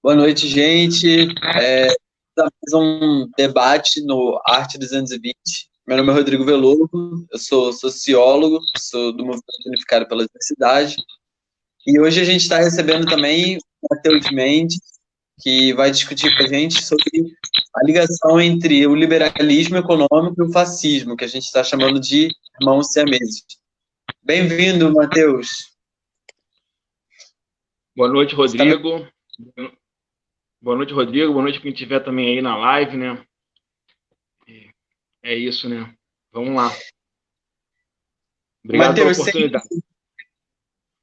Boa noite, gente. Mais um debate no Arte 220. Meu nome é Rodrigo Veloso, eu sou sociólogo, sou do Movimento Unificado pela Diversidade. E hoje a gente está recebendo também o Matheus Mendes, que vai discutir com a gente sobre a ligação entre o liberalismo econômico e o fascismo, que a gente está chamando de irmãos siameses. Bem-vindo, Matheus. Boa noite, Rodrigo. Boa noite, Rodrigo. Boa noite quem estiver também aí na live, né? É isso, né? Vamos lá. Obrigado pela oportunidade.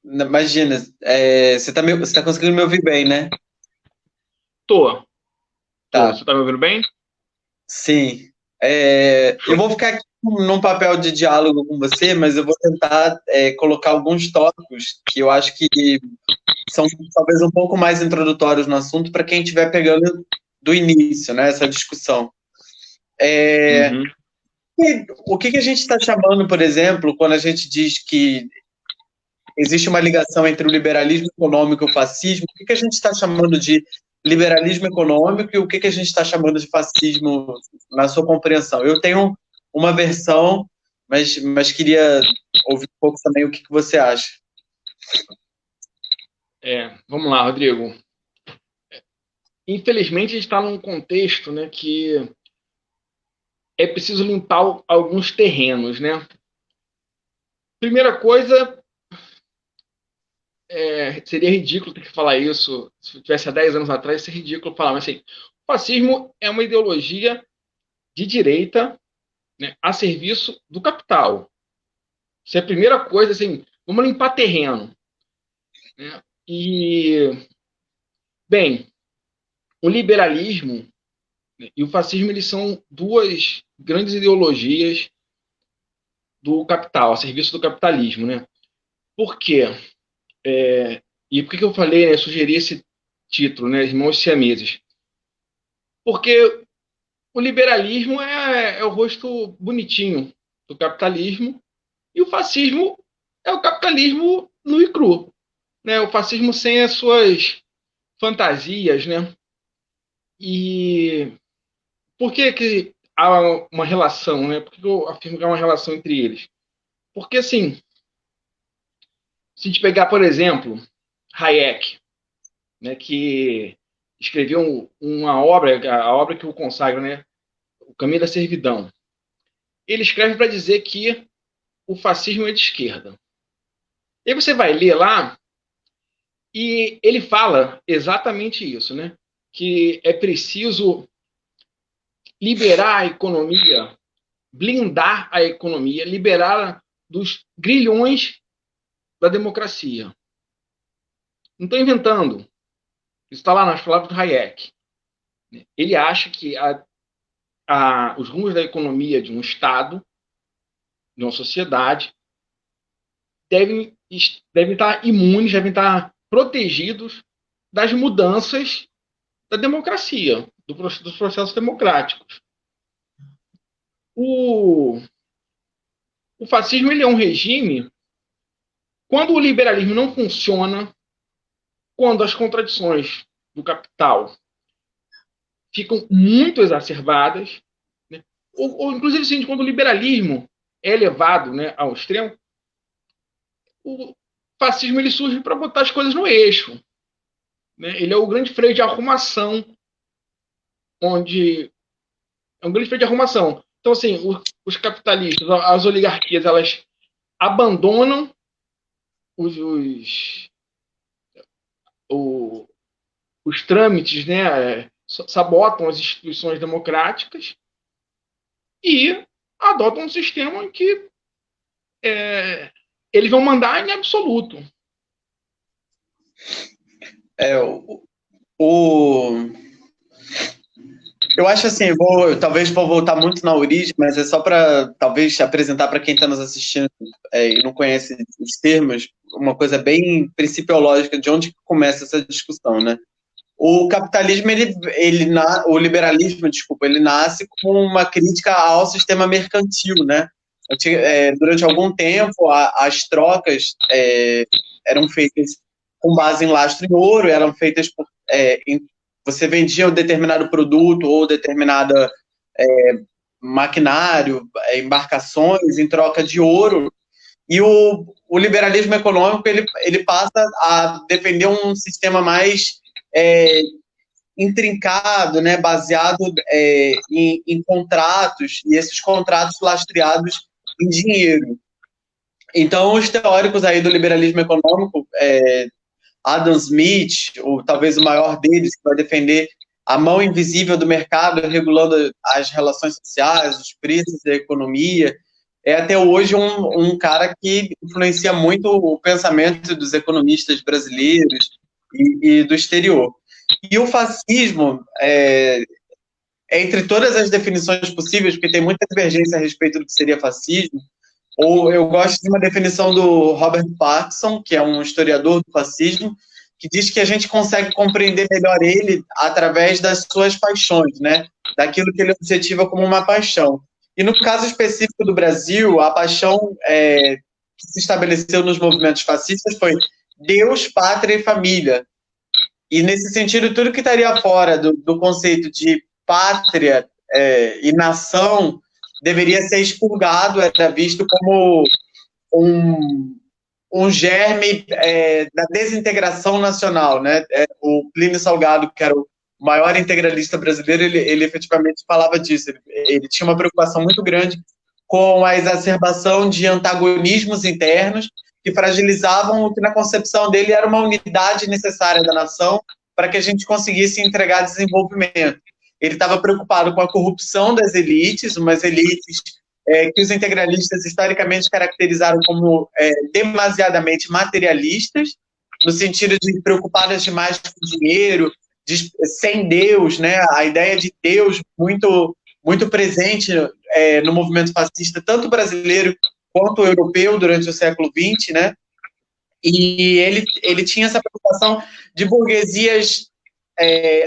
Imagina, você tá conseguindo me ouvir bem, né? Tô. Tá. Você tá me ouvindo bem? Sim. Eu vou ficar aqui num papel de diálogo com você, mas eu vou tentar colocar alguns tópicos que eu acho que são talvez um pouco mais introdutórios no assunto para quem estiver pegando do início, né, essa discussão. O que a gente está chamando, por exemplo, quando a gente diz que existe uma ligação entre o liberalismo econômico e o fascismo? O que a gente está chamando de liberalismo econômico e o que a gente está chamando de fascismo na sua compreensão? Eu tenho uma versão, mas queria ouvir um pouco também o que você acha. Vamos lá, Rodrigo. Infelizmente, a gente está num contexto, né, que é preciso limpar alguns terrenos, né? Primeira coisa, seria ridículo ter que falar isso. Se eu tivesse há 10 anos atrás, seria ridículo falar. Mas, assim, o fascismo é uma ideologia de direita, né, a serviço do capital. Isso é a primeira coisa, assim, vamos limpar terreno. Né? Bem, o liberalismo e o fascismo, eles são duas grandes ideologias do capital, a serviço do capitalismo, né? Por quê? E por que eu falei, né, sugeri esse título, né, Irmãos Siameses? Porque o liberalismo é o rosto bonitinho do capitalismo e o fascismo é o capitalismo nu e cru, né? O fascismo sem as suas fantasias, né? E por que há uma relação, né? Por que eu afirmo que há uma relação entre eles? Porque, assim, se a gente pegar, por exemplo, Hayek, né, que escreveu uma obra, a obra que o consagra, né, O Caminho da Servidão, ele escreve para dizer que o fascismo é de esquerda. E aí você vai ler lá e ele fala exatamente isso, né? Que é preciso liberar a economia, blindar a economia, liberá-la dos grilhões da democracia. Não estou inventando. Isso está lá nas palavras do Hayek. Ele acha que os rumos da economia de um Estado, de uma sociedade, devem estar imunes, devem estar protegidos das mudanças da democracia, dos processos democráticos. O fascismo, ele é um regime, quando o liberalismo não funciona, quando as contradições do capital ficam muito exacerbadas, né? ou inclusive, assim, quando o liberalismo é elevado, né, ao extremo, o fascismo ele surge para botar as coisas no eixo. Né? Ele é o grande freio de arrumação, onde é um grande freio de arrumação. Então, assim, os capitalistas, as oligarquias, elas abandonam os trâmites, né? Sabotam as instituições democráticas e adotam um sistema em que eles vão mandar em absoluto. Eu acho assim, talvez vou voltar muito na origem, mas é só para talvez apresentar para quem está nos assistindo e não conhece os termos, uma coisa bem principiológica de onde começa essa discussão, né? O capitalismo, o liberalismo, desculpa, ele nasce como uma crítica ao sistema mercantil, né? Durante algum tempo, as trocas eram feitas com base em lastro e ouro, eram feitas por você vendia um determinado produto ou determinada maquinário, embarcações em troca de ouro, e o liberalismo econômico ele passa a defender um sistema mais intrincado, né, baseado em contratos, e esses contratos lastreados em dinheiro. Então, os teóricos aí do liberalismo econômico, Adam Smith, ou talvez o maior deles, que vai defender a mão invisível do mercado regulando as relações sociais, os preços da economia, é até hoje um cara que influencia muito o pensamento dos economistas brasileiros e do exterior. E o fascismo, entre todas as definições possíveis, porque tem muita divergência a respeito do que seria fascismo, ou eu gosto de uma definição do Robert Parkinson, que é um historiador do fascismo, que diz que a gente consegue compreender melhor ele através das suas paixões, né? Daquilo que ele objetiva como uma paixão. E no caso específico do Brasil, a paixão que se estabeleceu nos movimentos fascistas foi Deus, pátria e família. E nesse sentido, tudo que estaria fora do conceito de pátria e nação deveria ser expurgado, era visto como um germe da desintegração nacional, né? O Plínio Salgado, que era o maior integralista brasileiro, ele efetivamente falava disso. Ele tinha uma preocupação muito grande com a exacerbação de antagonismos internos que fragilizavam o que na concepção dele era uma unidade necessária da nação para que a gente conseguisse entregar desenvolvimento. Ele estava preocupado com a corrupção das elites, umas elites que os integralistas historicamente caracterizaram como demasiadamente materialistas, no sentido de preocupadas demais com dinheiro, sem Deus, né? A ideia de Deus muito, muito presente no movimento fascista, tanto brasileiro quanto europeu durante o século XX, né? E ele tinha essa preocupação de burguesias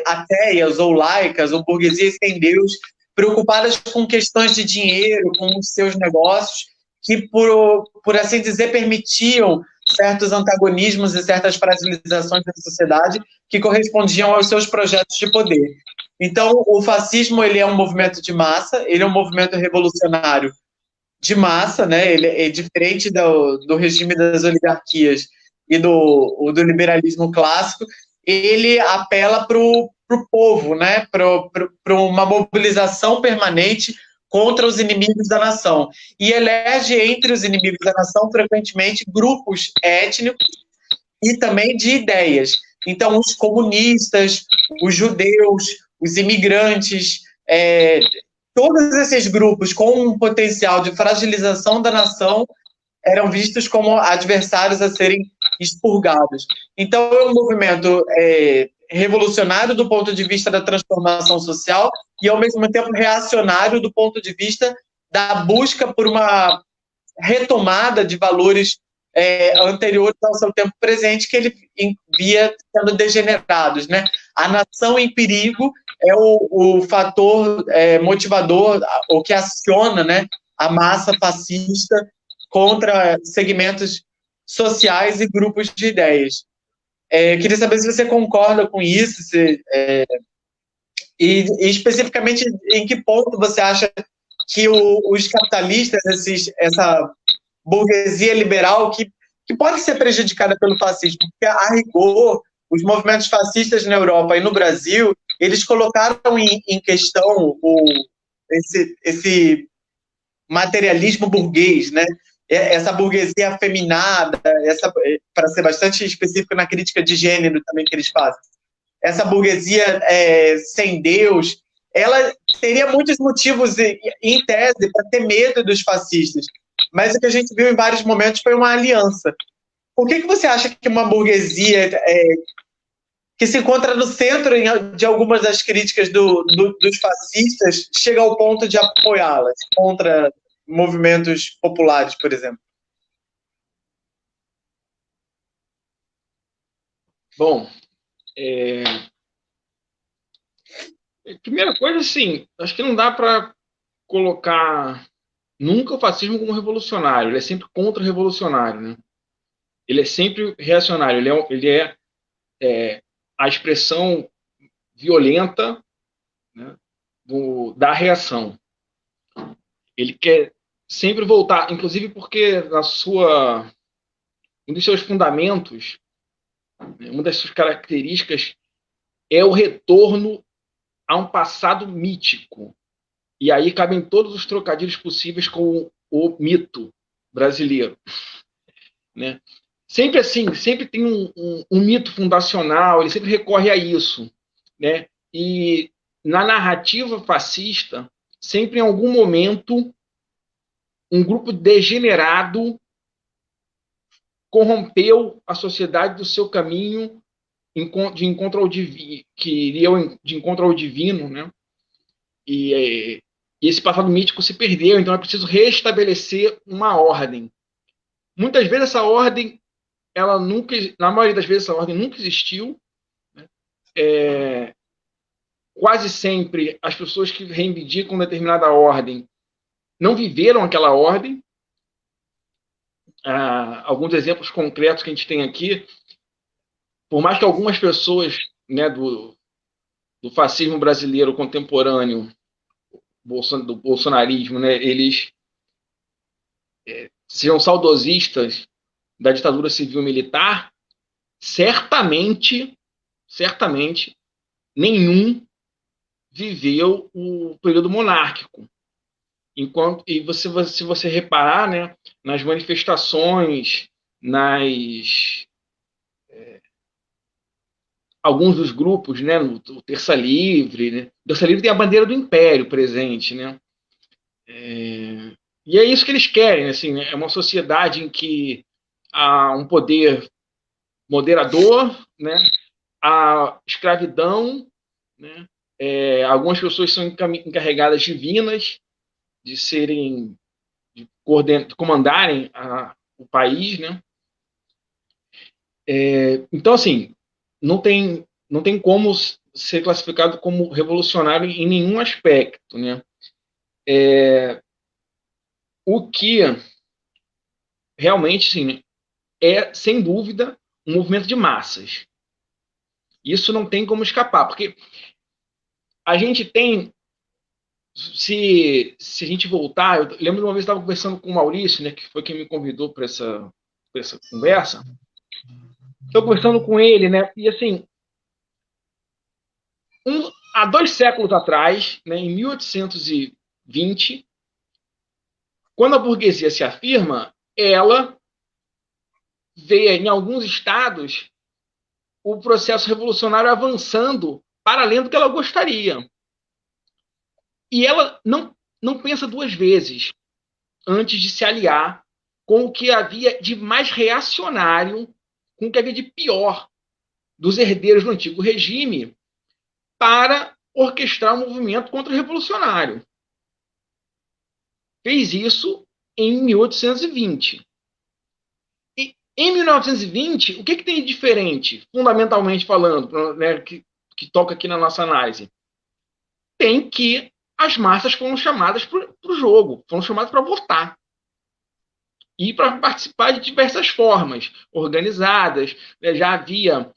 ateias ou laicas, ou burguesias sem Deus, preocupadas com questões de dinheiro, com os seus negócios, que, por assim dizer, permitiam certos antagonismos e certas fragilizações da sociedade que correspondiam aos seus projetos de poder. Então, o fascismo ele é um movimento de massa, ele é um movimento revolucionário de massa, né? Ele é diferente do regime das oligarquias e do liberalismo clássico. Ele apela para o povo, né? Para uma mobilização permanente contra os inimigos da nação. E elege entre os inimigos da nação, frequentemente, grupos étnicos e também de ideias. Então, os comunistas, os judeus, os imigrantes, todos esses grupos com um potencial de fragilização da nação eram vistos como adversários a serem expurgados. Então, é um movimento revolucionário do ponto de vista da transformação social e, ao mesmo tempo, reacionário do ponto de vista da busca por uma retomada de valores anteriores ao seu tempo presente, que ele via sendo degenerados, né? A nação em perigo é o fator motivador, o que aciona, né, a massa fascista contra segmentos sociais e grupos de ideias. Queria saber se você concorda com isso, e especificamente em que ponto você acha que os capitalistas, essa burguesia liberal, que pode ser prejudicada pelo fascismo, porque, a rigor, os movimentos fascistas na Europa e no Brasil, eles colocaram em questão esse materialismo burguês, né? Essa burguesia afeminada, para ser bastante específico na crítica de gênero também que eles fazem, essa burguesia sem Deus, ela teria muitos motivos, em tese, para ter medo dos fascistas, mas o que a gente viu em vários momentos foi uma aliança. Por que você acha que uma burguesia que se encontra no centro de algumas das críticas dos fascistas chega ao ponto de apoiá-las contra movimentos populares, por exemplo? Bom, primeira coisa, assim, acho que não dá para colocar nunca o fascismo como revolucionário. Ele é sempre contra-revolucionário, né? Ele é sempre reacionário. Ele é a expressão violenta, né, da reação. Ele quer sempre voltar, inclusive porque um dos seus fundamentos, né, uma das suas características é o retorno a um passado mítico. E aí cabem todos os trocadilhos possíveis com o mito brasileiro, né? Sempre assim, sempre tem um mito fundacional, ele sempre recorre a isso, né? E na narrativa fascista, sempre em algum momento, um grupo degenerado corrompeu a sociedade do seu caminho de encontro ao divino, que iriam de encontro ao divino, né? E esse passado mítico se perdeu, então é preciso restabelecer uma ordem. Muitas vezes essa ordem, ela nunca, na maioria das vezes essa ordem nunca existiu, né? Quase sempre as pessoas que reivindicam determinada ordem não viveram aquela ordem. Alguns exemplos concretos que a gente tem aqui, por mais que algumas pessoas, né, do fascismo brasileiro contemporâneo, do bolsonarismo, né, eles sejam saudosistas da ditadura civil-militar, certamente nenhum viveu o período monárquico. E se você reparar, né, nas manifestações, alguns dos grupos, né, no Terça Livre, né, o Terça Livre tem a bandeira do Império presente, né, e é isso que eles querem, assim, né, é uma sociedade em que há um poder moderador, né, a escravidão, né, algumas pessoas são encarregadas divinas de serem, de comandarem o país, né? Então, assim, não tem como ser classificado como revolucionário em nenhum aspecto, né? O que realmente, sim, é, sem dúvida, um movimento de massas. Isso não tem como escapar, porque a gente tem, se a gente voltar, eu lembro de uma vez que eu estava conversando com o Maurício, né, que foi quem me convidou para essa conversa. Estou conversando com ele, né, e assim, há 2 séculos atrás, né, em 1820, quando a burguesia se afirma, ela vê em alguns estados o processo revolucionário avançando para além do que ela gostaria. E ela não pensa duas vezes antes de se aliar com o que havia de mais reacionário, com o que havia de pior dos herdeiros do antigo regime, para orquestrar um movimento contra-revolucionário. Fez isso em 1820. E em 1920, o que tem de diferente, fundamentalmente falando, né, que toca aqui na nossa análise? Tem que as massas foram chamadas para o jogo, foram chamadas para votar. E para participar de diversas formas, organizadas. Né, já havia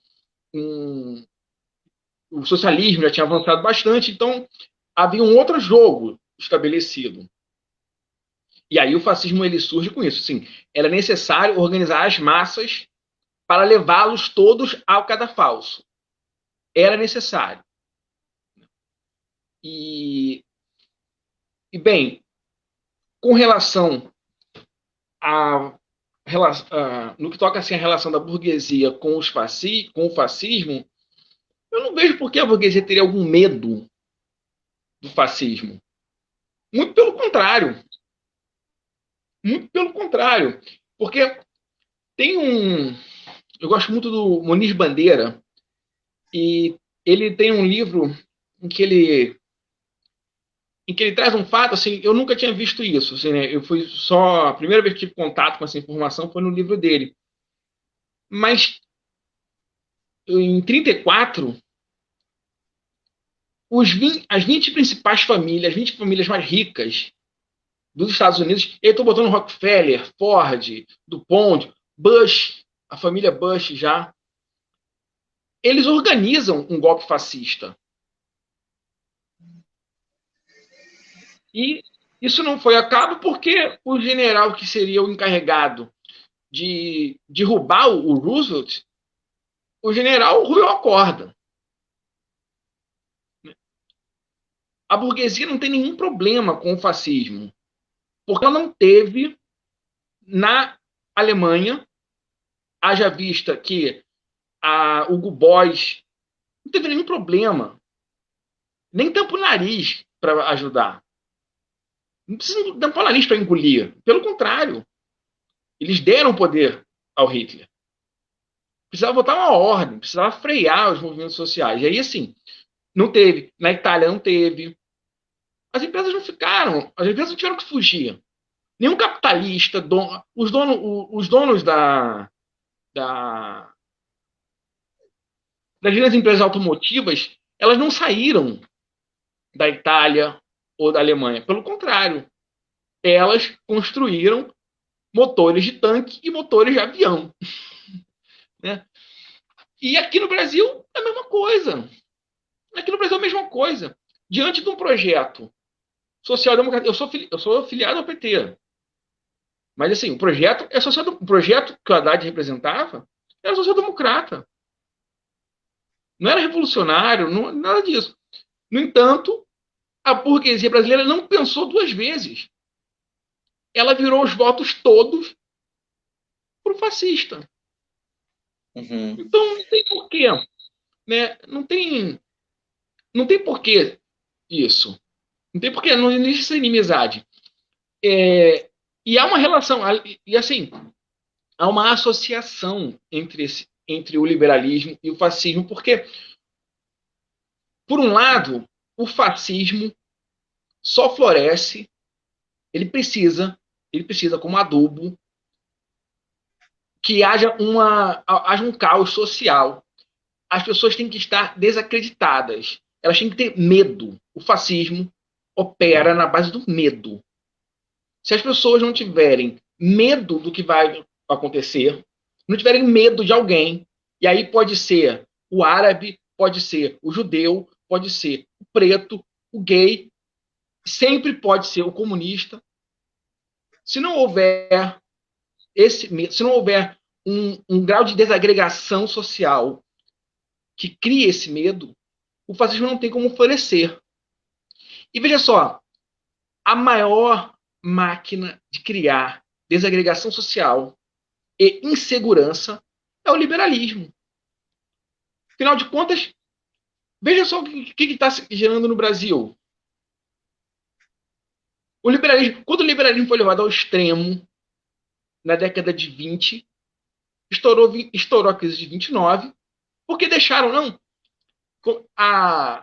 o socialismo já tinha avançado bastante, então havia um outro jogo estabelecido. E aí o fascismo ele surge com isso. Sim, era necessário organizar as massas para levá-los todos ao cadafalso. Era necessário. E bem, com relação no que toca assim, a relação da burguesia com o fascismo, eu não vejo por que a burguesia teria algum medo do fascismo. Muito pelo contrário. Muito pelo contrário. Porque tem eu gosto muito do Muniz Bandeira, e ele tem um livro em que ele traz um fato, assim, eu nunca tinha visto isso, assim, né? A primeira vez que tive contato com essa informação foi no livro dele. Mas em 34, as 20 principais famílias, as 20 famílias mais ricas dos Estados Unidos, eu estou botando Rockefeller, Ford, DuPont, Bush, a família Bush já, eles organizam um golpe fascista. E isso não foi a cabo porque o general que seria o encarregado de derrubar o Roosevelt, o general ruiu a corda. A burguesia não tem nenhum problema com o fascismo, porque ela não teve na Alemanha, haja vista que o Hugo Boss não teve nenhum problema, nem tampa o nariz para ajudar. Não precisa tampar o nariz para engolir. Pelo contrário, eles deram poder ao Hitler. Precisava botar uma ordem, precisava frear os movimentos sociais. E aí, assim, não teve. Na Itália não teve. As empresas não ficaram, as empresas não tiveram que fugir. Nenhum capitalista, os donos das grandes empresas automotivas, elas não saíram da Itália ou da Alemanha. Pelo contrário, elas construíram motores de tanque e motores de avião. Né? E aqui no Brasil é a mesma coisa. Aqui no Brasil é a mesma coisa. Diante de um projeto social-democrata, eu sou filiado ao PT. Mas assim, o projeto o projeto que o Haddad representava era social-democrata. Não era revolucionário, não, nada disso. No entanto, a burguesia brasileira não pensou duas vezes. Ela virou os votos todos para o fascista. Uhum. Então não tem porquê. Né? Não tem porquê isso. Não tem porquê, não existe essa inimizade. E há uma relação, e assim, há uma associação entre o liberalismo e o fascismo, porque, por um lado, o fascismo só floresce, ele precisa como adubo, que haja um caos social. As pessoas têm que estar desacreditadas, elas têm que ter medo. O fascismo opera na base do medo. Se as pessoas não tiverem medo do que vai acontecer, não tiverem medo de alguém, e aí pode ser o árabe, pode ser o judeu, pode ser o preto, o gay, sempre pode ser o comunista. Se não houver esse medo, se não houver um grau de desagregação social que crie esse medo, o fascismo não tem como florescer. E veja só, a maior máquina de criar desagregação social e insegurança é o liberalismo. Afinal de contas, veja só o que está se gerando no Brasil. Quando o liberalismo foi levado ao extremo, na década de 20, estourou a crise de 29, porque deixaram, não,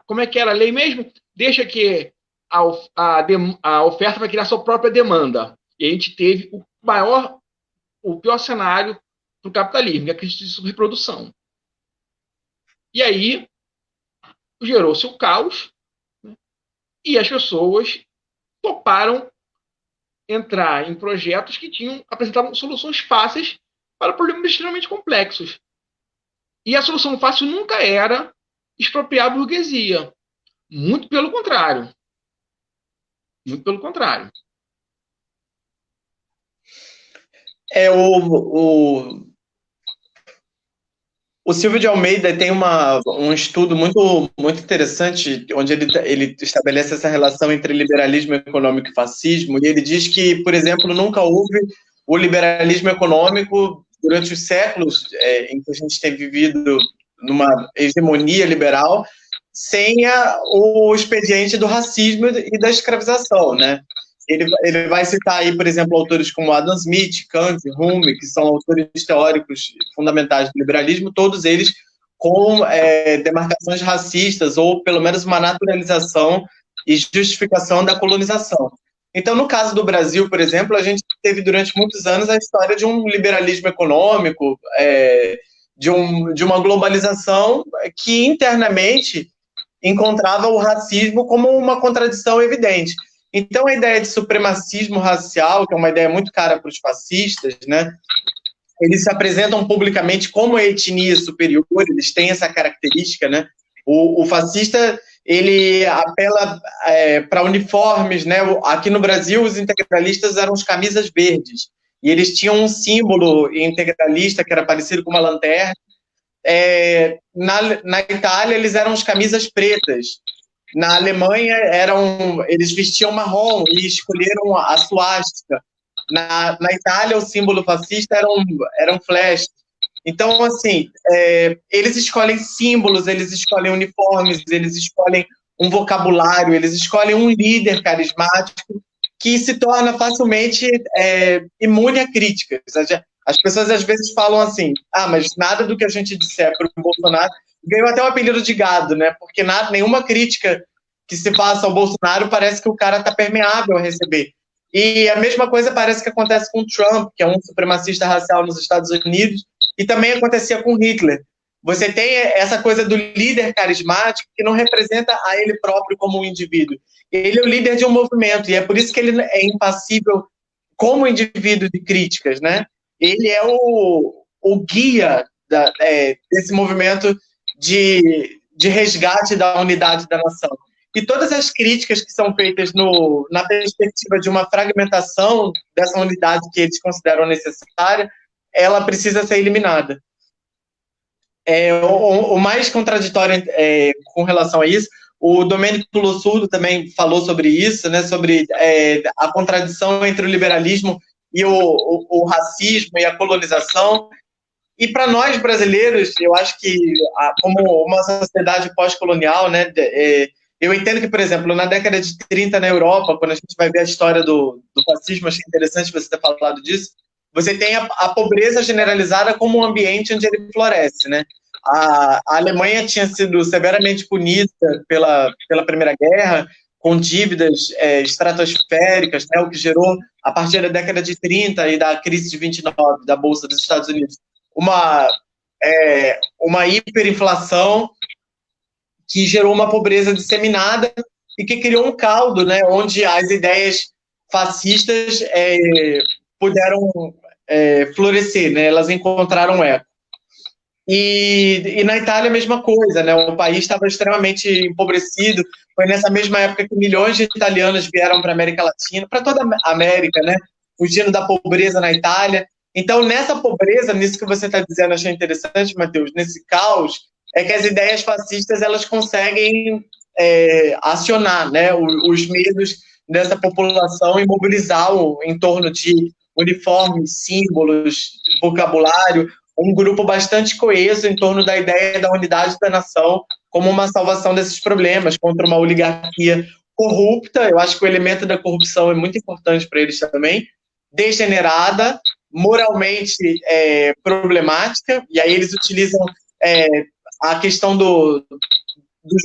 como é que era a lei mesmo? Deixa que a oferta vai criar sua própria demanda. E a gente teve o pior cenário para o capitalismo, que é a crise de subreprodução. E aí gerou-se o caos, né? E as pessoas toparam entrar em projetos que apresentavam soluções fáceis para problemas extremamente complexos. E a solução fácil nunca era expropriar a burguesia. Muito pelo contrário. Muito pelo contrário. O Silvio de Almeida tem um estudo muito, muito interessante, onde ele estabelece essa relação entre liberalismo econômico e fascismo, e ele diz que, por exemplo, nunca houve o liberalismo econômico durante os séculos em que a gente tem vivido numa hegemonia liberal, sem o expediente do racismo e da escravização, né? Ele vai citar aí, por exemplo, autores como Adam Smith, Kant, Hume, que são autores teóricos fundamentais do liberalismo, todos eles com demarcações racistas, ou pelo menos uma naturalização e justificação da colonização. Então, no caso do Brasil, por exemplo, a gente teve durante muitos anos a história de um liberalismo econômico, de uma globalização que internamente encontrava o racismo como uma contradição evidente. Então, a ideia de supremacismo racial, que é uma ideia muito cara para os fascistas, né, eles se apresentam publicamente como etnia superior, eles têm essa característica, né? O fascista, ele apela para uniformes, né? Aqui no Brasil, os integralistas eram os camisas verdes, e eles tinham um símbolo integralista que era parecido com uma lanterna. Na Itália, eles eram os camisas pretas. Na Alemanha, eles vestiam marrom e escolheram a suástica. Na Itália, o símbolo fascista era um flash. Então, assim, eles escolhem símbolos, eles escolhem uniformes, eles escolhem um vocabulário, eles escolhem um líder carismático que se torna facilmente imune a críticas. As pessoas às vezes falam assim, mas nada do que a gente disser para o Bolsonaro ganhou até o apelido de gado, né? Porque nenhuma crítica que se faça ao Bolsonaro parece que o cara está permeável a receber. E a mesma coisa parece que acontece com o Trump, que é um supremacista racial nos Estados Unidos, e também acontecia com Hitler. Você tem essa coisa do líder carismático que não representa a ele próprio como um indivíduo. Ele é o líder de um movimento, e é por isso que ele é impassível como indivíduo de críticas, né? Ele é o guia desse movimento de resgate da unidade da nação. E todas as críticas que são feitas na perspectiva de uma fragmentação dessa unidade que eles consideram necessária, ela precisa ser eliminada. O mais contraditório com relação a isso, o Domênico Lossurdo também falou sobre isso, né, sobre a contradição entre o liberalismo e o racismo e a colonização. E para nós brasileiros, eu acho que, como uma sociedade pós-colonial, né, eu entendo que, por exemplo, na década de 30 na Europa, quando a gente vai ver a história do fascismo, achei interessante você ter falado disso, você tem a pobreza generalizada como um ambiente onde ele floresce, né? A Alemanha tinha sido severamente punida pela Primeira Guerra, com dívidas estratosféricas, né, o que gerou, a partir da década de 30 e da crise de 29 da Bolsa dos Estados Unidos, uma hiperinflação que gerou uma pobreza disseminada e que criou um caldo, né, onde as ideias fascistas puderam florescer, né, elas encontraram eco. E na Itália a mesma coisa, né, o país estava extremamente empobrecido, foi nessa mesma época que milhões de italianos vieram para a América Latina, para toda a América, né, fugindo da pobreza na Itália. Então, nessa pobreza, nisso que você está dizendo, achei interessante, Matheus, nesse caos, é que as ideias fascistas elas conseguem acionar, né, os medos dessa população e mobilizar em torno de uniformes, símbolos, vocabulário, um grupo bastante coeso em torno da ideia da unidade da nação como uma salvação desses problemas contra uma oligarquia corrupta. Eu acho que o elemento da corrupção é muito importante para eles também, degenerada, moralmente problemática, e aí eles utilizam a questão dos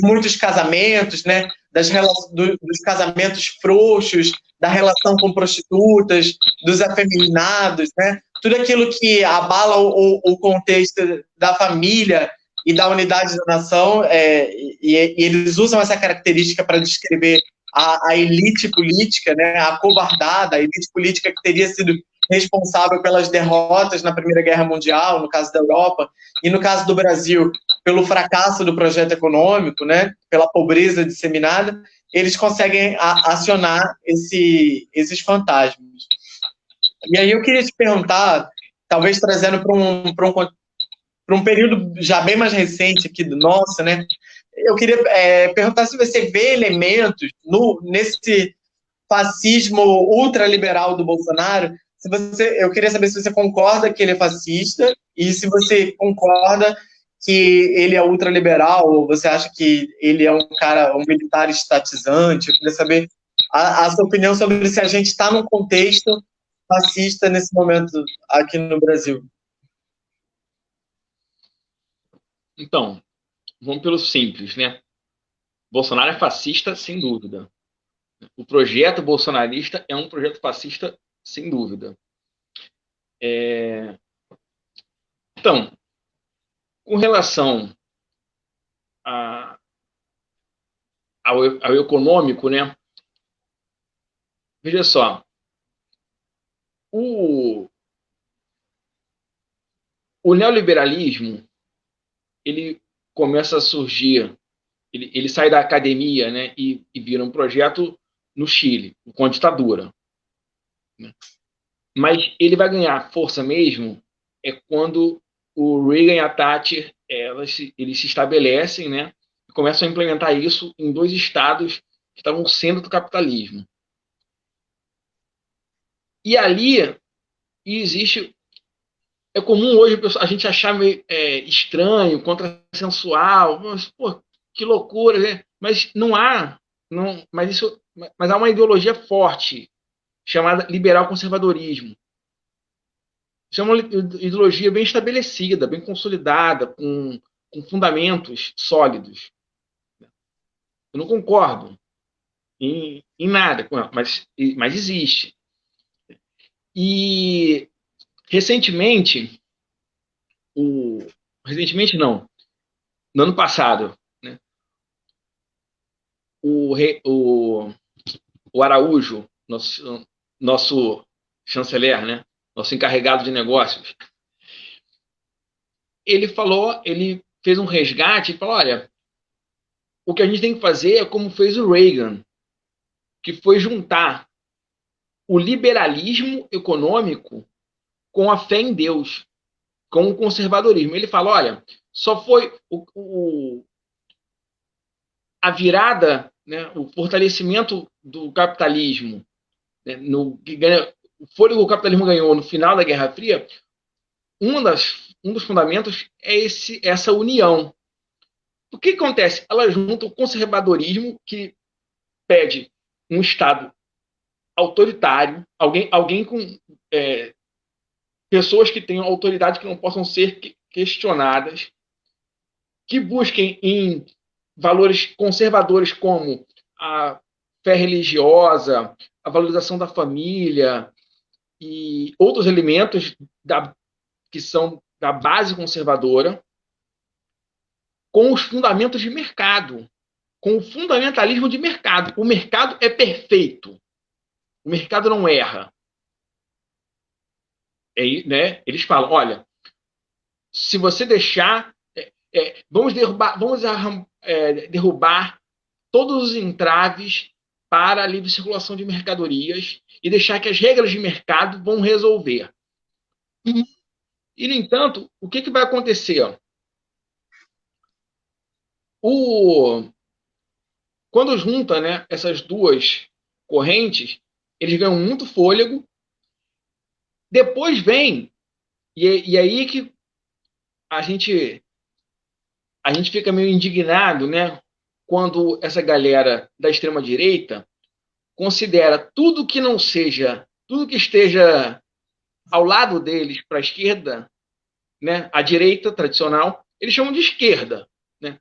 muitos casamentos, né, dos casamentos frouxos, da relação com prostitutas, dos afeminados, né, tudo aquilo que abala o contexto da família e da unidade da nação, e eles usam essa característica para descrever a elite política, né, a covardada, a elite política que teria sido responsável pelas derrotas na Primeira Guerra Mundial, no caso da Europa, e no caso do Brasil, pelo fracasso do projeto econômico, né, pela pobreza disseminada, eles conseguem acionar esses fantasmas. E aí eu queria te perguntar, talvez trazendo para um período já bem mais recente aqui do nosso, né, eu queria perguntar se você vê elementos nesse fascismo ultraliberal do Bolsonaro. Eu queria saber se você concorda que ele é fascista e se você concorda que ele é ultraliberal ou você acha que ele é um militar estatizante. Eu queria saber a sua opinião sobre se a gente está num contexto fascista nesse momento aqui no Brasil. Então, vamos pelo simples, né? Bolsonaro é fascista, sem dúvida. O projeto bolsonarista é um projeto fascista, sem dúvida. Então, com relação ao econômico, né? Veja só, o neoliberalismo, ele começa a surgir, ele sai da academia, né, e vira um projeto no Chile, com a ditadura. Né? Mas ele vai ganhar força mesmo quando o Reagan e a Thatcher eles se estabelecem, né, e começam a implementar isso em 2 estados que estavam no centro do capitalismo. E ali existe. É comum hoje a gente achar meio estranho, contrassensual, mas, pô, que loucura, né? Mas não há, não, mas há uma ideologia forte chamada liberal conservadorismo. Isso é uma ideologia bem estabelecida, bem consolidada, com fundamentos sólidos. Eu não concordo em nada com ela, mas existe. E recentemente, recentemente não, no ano passado, né, o Araújo, nosso chanceler, né, nosso encarregado de negócios, ele fez um resgate e falou, olha, o que a gente tem que fazer é como fez o Reagan, que foi juntar o liberalismo econômico com a fé em Deus, com o conservadorismo. Ele fala, olha, só foi a virada, né, o fortalecimento do capitalismo, né, o fôlego que o capitalismo ganhou no final da Guerra Fria, um dos fundamentos é essa união. O que acontece? Ela junta o conservadorismo, que pede um Estado autoritário, alguém com pessoas que tenham autoridade que não possam ser questionadas, que busquem em valores conservadores como a fé religiosa, a valorização da família e outros elementos que são da base conservadora, com os fundamentos de mercado, com o fundamentalismo de mercado. O mercado é perfeito. O mercado não erra. Né? Eles falam, olha, se você deixar, vamos derrubar todos os entraves para a livre circulação de mercadorias e deixar que as regras de mercado vão resolver. E no entanto, o que vai acontecer? Quando junta, né, essas duas correntes, eles ganham muito fôlego. Depois vem, e aí que a gente fica meio indignado, né, quando essa galera da extrema-direita considera tudo que não seja, tudo que esteja ao lado deles para a esquerda, né, a direita tradicional, eles chamam de esquerda. Né?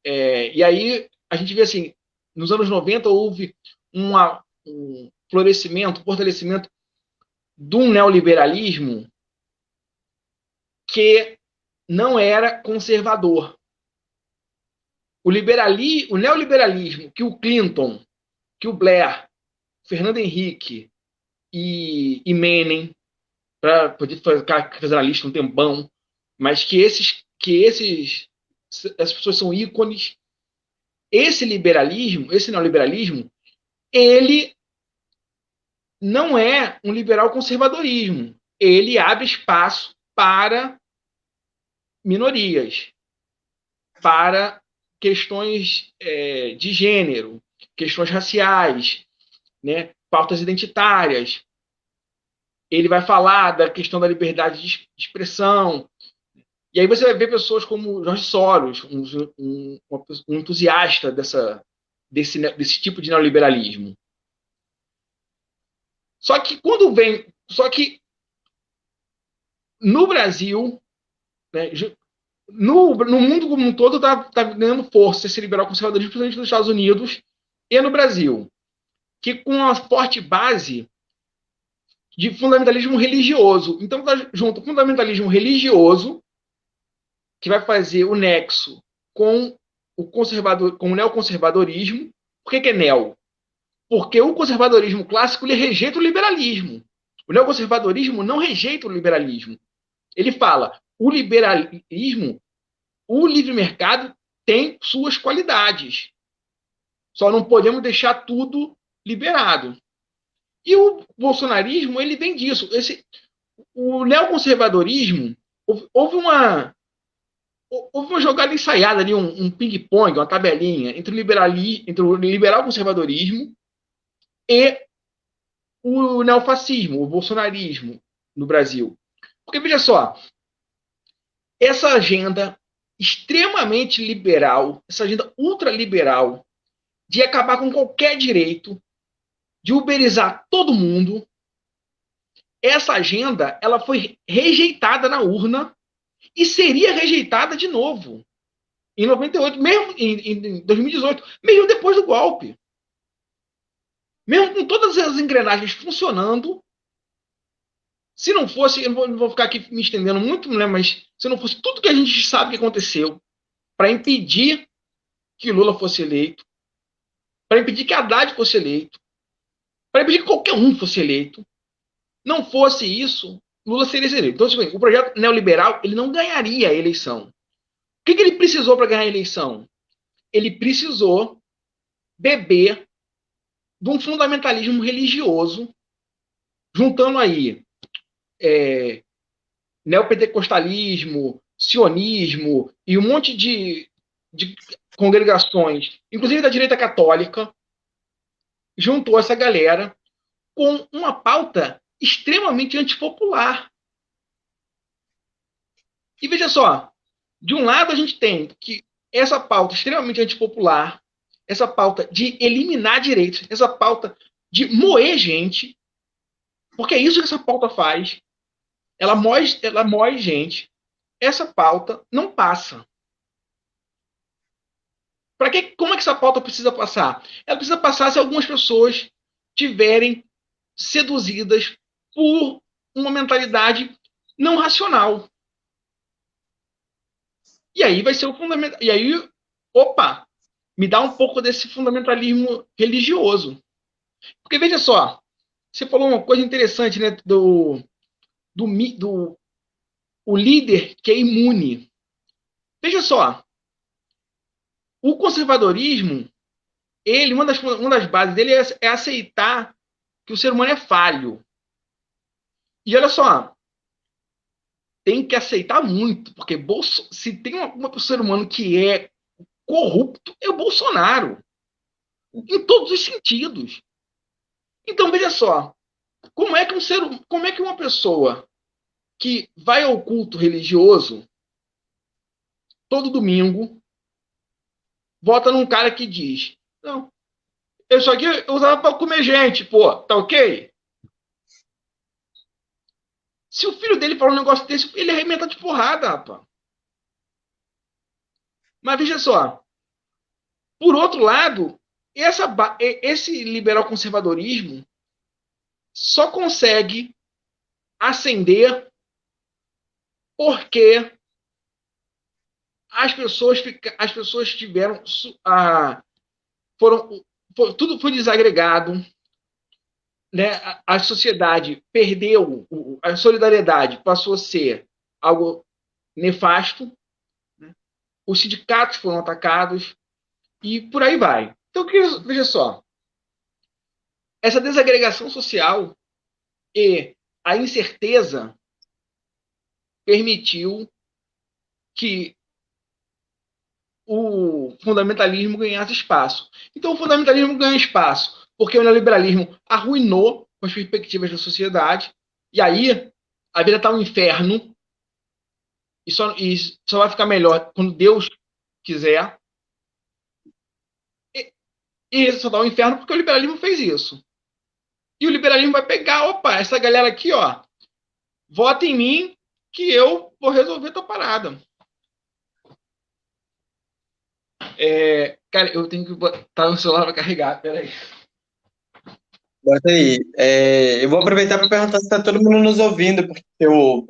E aí a gente vê assim, nos anos 90 houve um florescimento, um fortalecimento de um neoliberalismo que não era conservador. O neoliberalismo que o Clinton, que o Blair, Fernando Henrique e Menem, para poder fazer a lista um tempão, mas que essas pessoas são ícones. Esse neoliberalismo, ele não é um liberal conservadorismo. Ele abre espaço para minorias, para questões de gênero, questões raciais, né, pautas identitárias. Ele vai falar da questão da liberdade de expressão. E aí você vai ver pessoas como Jorge Soros, um entusiasta desse tipo de neoliberalismo. Só que no Brasil, né, no mundo como um todo está ganhando força esse liberal conservadorismo, principalmente nos Estados Unidos e no Brasil, que com uma forte base de fundamentalismo religioso. Então está junto o fundamentalismo religioso, que vai fazer o nexo com o neoconservadorismo. Por que é neo? Porque o conservadorismo clássico ele rejeita o liberalismo. O neoconservadorismo não rejeita o liberalismo. Ele fala, o liberalismo, o livre mercado tem suas qualidades. Só não podemos deixar tudo liberado. E o bolsonarismo, ele vem disso. O neoconservadorismo, houve uma jogada ensaiada ali, um ping-pong, uma tabelinha entre o liberal conservadorismo e o neofascismo, o bolsonarismo no Brasil. Porque, veja só, essa agenda extremamente liberal, essa agenda ultraliberal, de acabar com qualquer direito, de uberizar todo mundo, essa agenda ela foi rejeitada na urna e seria rejeitada de novo em 98, mesmo em 2018, mesmo depois do golpe. Mesmo com todas as engrenagens funcionando, se não fosse, eu não vou ficar aqui me estendendo muito, né, mas se não fosse tudo que a gente sabe que aconteceu para impedir que Lula fosse eleito, para impedir que Haddad fosse eleito, para impedir que qualquer um fosse eleito, não fosse isso, Lula seria eleito. Então, assim, o projeto neoliberal ele não ganharia a eleição. O que ele precisou para ganhar a eleição? Ele precisou beber de um fundamentalismo religioso, juntando aí neopentecostalismo, sionismo e um monte de congregações, inclusive da direita católica, juntou essa galera com uma pauta extremamente antipopular. E veja só, de um lado a gente tem que essa pauta extremamente antipopular, essa pauta de eliminar direitos, essa pauta de moer gente, porque é isso que essa pauta faz. Ela moe gente. Essa pauta não passa. Como é que essa pauta precisa passar? Ela precisa passar se algumas pessoas tiverem seduzidas por uma mentalidade não racional. E aí vai ser o fundamental. E aí, opa, me dá um pouco desse fundamentalismo religioso. Porque veja só, você falou uma coisa interessante, né? Do o líder que é imune. Veja só, o conservadorismo, uma das bases dele é aceitar que o ser humano é falho. E olha só, tem que aceitar muito, porque se tem um ser humano que é corrupto, é o Bolsonaro. Em todos os sentidos. Então, veja só, como é que uma pessoa que vai ao culto religioso todo domingo vota num cara que diz: não, isso aqui eu usava para comer gente, pô, tá ok? Se o filho dele fala um negócio desse, ele arrebenta de porrada, rapaz. Mas veja só, por outro lado, esse liberal conservadorismo só consegue ascender porque as pessoas tiveram tudo foi desagregado, né? A sociedade perdeu, a solidariedade passou a ser algo nefasto, né? Os sindicatos foram atacados e por aí vai. Então, veja só, essa desagregação social e a incerteza permitiu que o fundamentalismo ganhasse espaço. Então, o fundamentalismo ganha espaço porque o neoliberalismo arruinou as perspectivas da sociedade, e aí a vida está um inferno, e só vai ficar melhor quando Deus quiser. E só dá um inferno porque o liberalismo fez isso. E o liberalismo vai pegar, opa, essa galera aqui, ó, vota em mim que eu vou resolver tua parada. Cara, eu tenho que botar o celular para carregar, peraí. Bota aí. Eu vou aproveitar para perguntar se está todo mundo nos ouvindo, porque o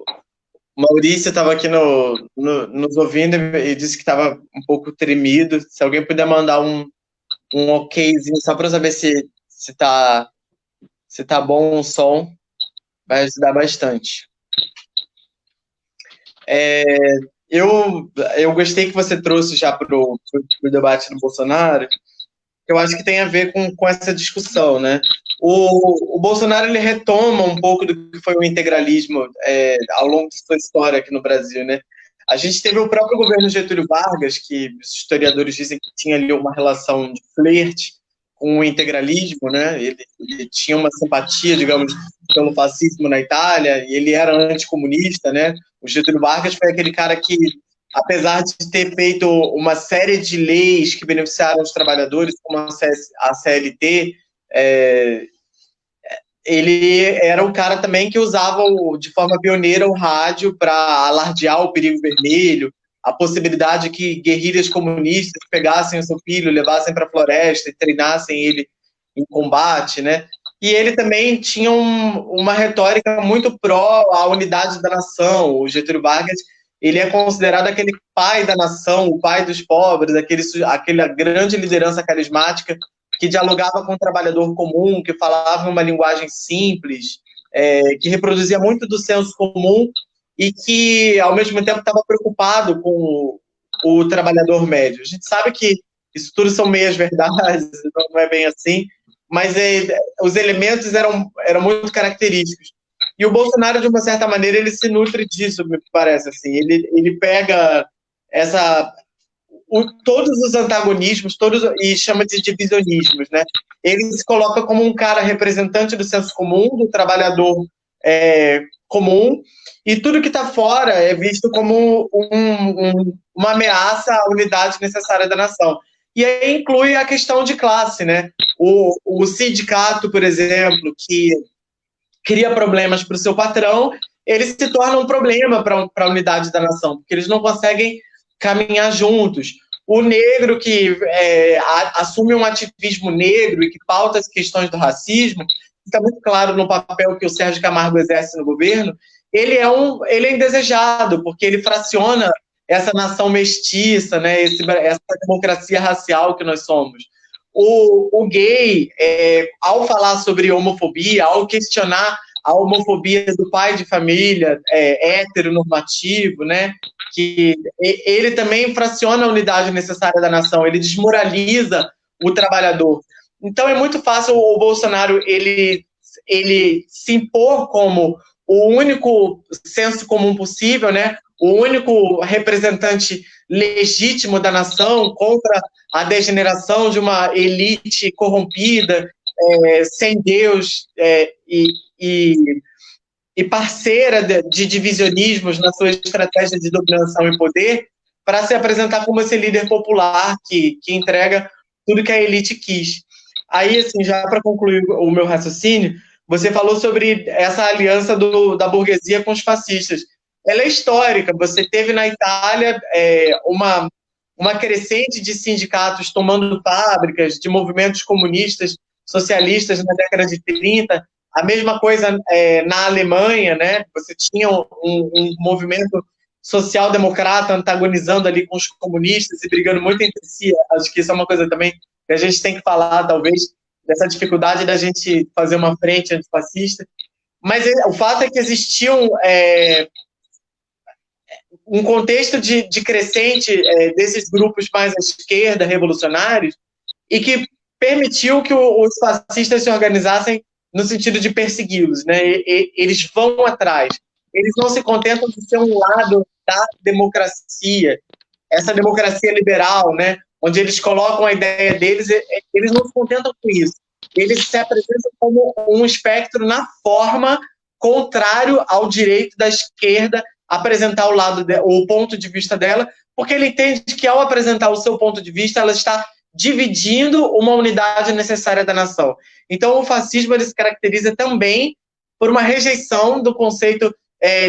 Maurício estava aqui nos ouvindo e disse que estava um pouco tremido. Se alguém puder mandar um okzinho só para saber se tá bom o som, vai ajudar bastante. Eu gostei que você trouxe já para o debate do Bolsonaro, que eu acho que tem a ver com essa discussão, né? O Bolsonaro, ele retoma um pouco do que foi o integralismo ao longo de sua história aqui no Brasil, né? A gente teve o próprio governo Getúlio Vargas, que os historiadores dizem que tinha ali uma relação de flerte com o integralismo, né? Ele tinha uma simpatia, digamos, pelo fascismo na Itália, e ele era anticomunista, né? O Getúlio Vargas foi aquele cara que, apesar de ter feito uma série de leis que beneficiaram os trabalhadores, como a CLT, ele era um cara também que usava de forma pioneira o rádio para alardear o perigo vermelho, a possibilidade que guerrilhas comunistas pegassem o seu filho, levassem para a floresta e treinassem ele em combate, né? E ele também tinha uma retórica muito pró à unidade da nação. O Getúlio Vargas, ele é considerado aquele pai da nação, o pai dos pobres, aquela grande liderança carismática que dialogava com o trabalhador comum, que falava uma linguagem simples, que reproduzia muito do senso comum e que, ao mesmo tempo, estava preocupado com o trabalhador médio. A gente sabe que isso tudo são meias verdades, não é bem assim, mas os elementos eram muito característicos. E o Bolsonaro, de uma certa maneira, ele se nutre disso, me parece. Assim. Ele pega todos os antagonismos, e chama de divisionismos, né? Ele se coloca como um cara representante do senso comum, do trabalhador comum, e tudo que está fora é visto como uma ameaça à unidade necessária da nação. E aí inclui a questão de classe, né? O sindicato, por exemplo, que cria problemas para o seu patrão, ele se torna um problema para a unidade da nação, porque eles não conseguem caminhar juntos. O negro que assume um ativismo negro e que pauta as questões do racismo, está muito claro no papel que o Sérgio Camargo exerce no governo, ele é indesejado, porque ele fraciona essa nação mestiça, né, essa democracia racial que nós somos. O gay, ao falar sobre homofobia, ao questionar a homofobia do pai de família heteronormativo, né, que ele também fraciona a unidade necessária da nação, ele desmoraliza o trabalhador. Então é muito fácil o Bolsonaro ele se impor como o único senso comum possível, né? O único representante legítimo da nação contra a degeneração de uma elite corrompida, sem Deus e parceira de divisionismos na sua estratégia de dominação e poder, para se apresentar como esse líder popular que entrega tudo que a elite quis. Aí, assim, já para concluir o meu raciocínio, você falou sobre essa aliança da burguesia com os fascistas. Ela é histórica. Você teve na Itália uma crescente de sindicatos tomando fábricas, de movimentos comunistas, socialistas na década de 30. A mesma coisa na Alemanha, né? Você tinha um movimento social-democrata antagonizando ali com os comunistas e brigando muito entre si. Acho que isso é uma coisa também que a gente tem que falar, talvez, dessa dificuldade da gente fazer uma frente antifascista. Mas o fato é que existiam um contexto de crescente desses grupos mais à esquerda, revolucionários, e que permitiu que os fascistas se organizassem no sentido de persegui-los, né? Eles vão atrás. Eles não se contentam de ser um lado da democracia, essa democracia liberal, né? Onde eles colocam a ideia deles, eles não se contentam com isso. Eles se apresentam como um espectro na forma contrário ao direito da esquerda apresentar o ponto de vista dela, porque ele entende que ao apresentar o seu ponto de vista, ela está dividindo uma unidade necessária da nação. Então, o fascismo ele se caracteriza também por uma rejeição do conceito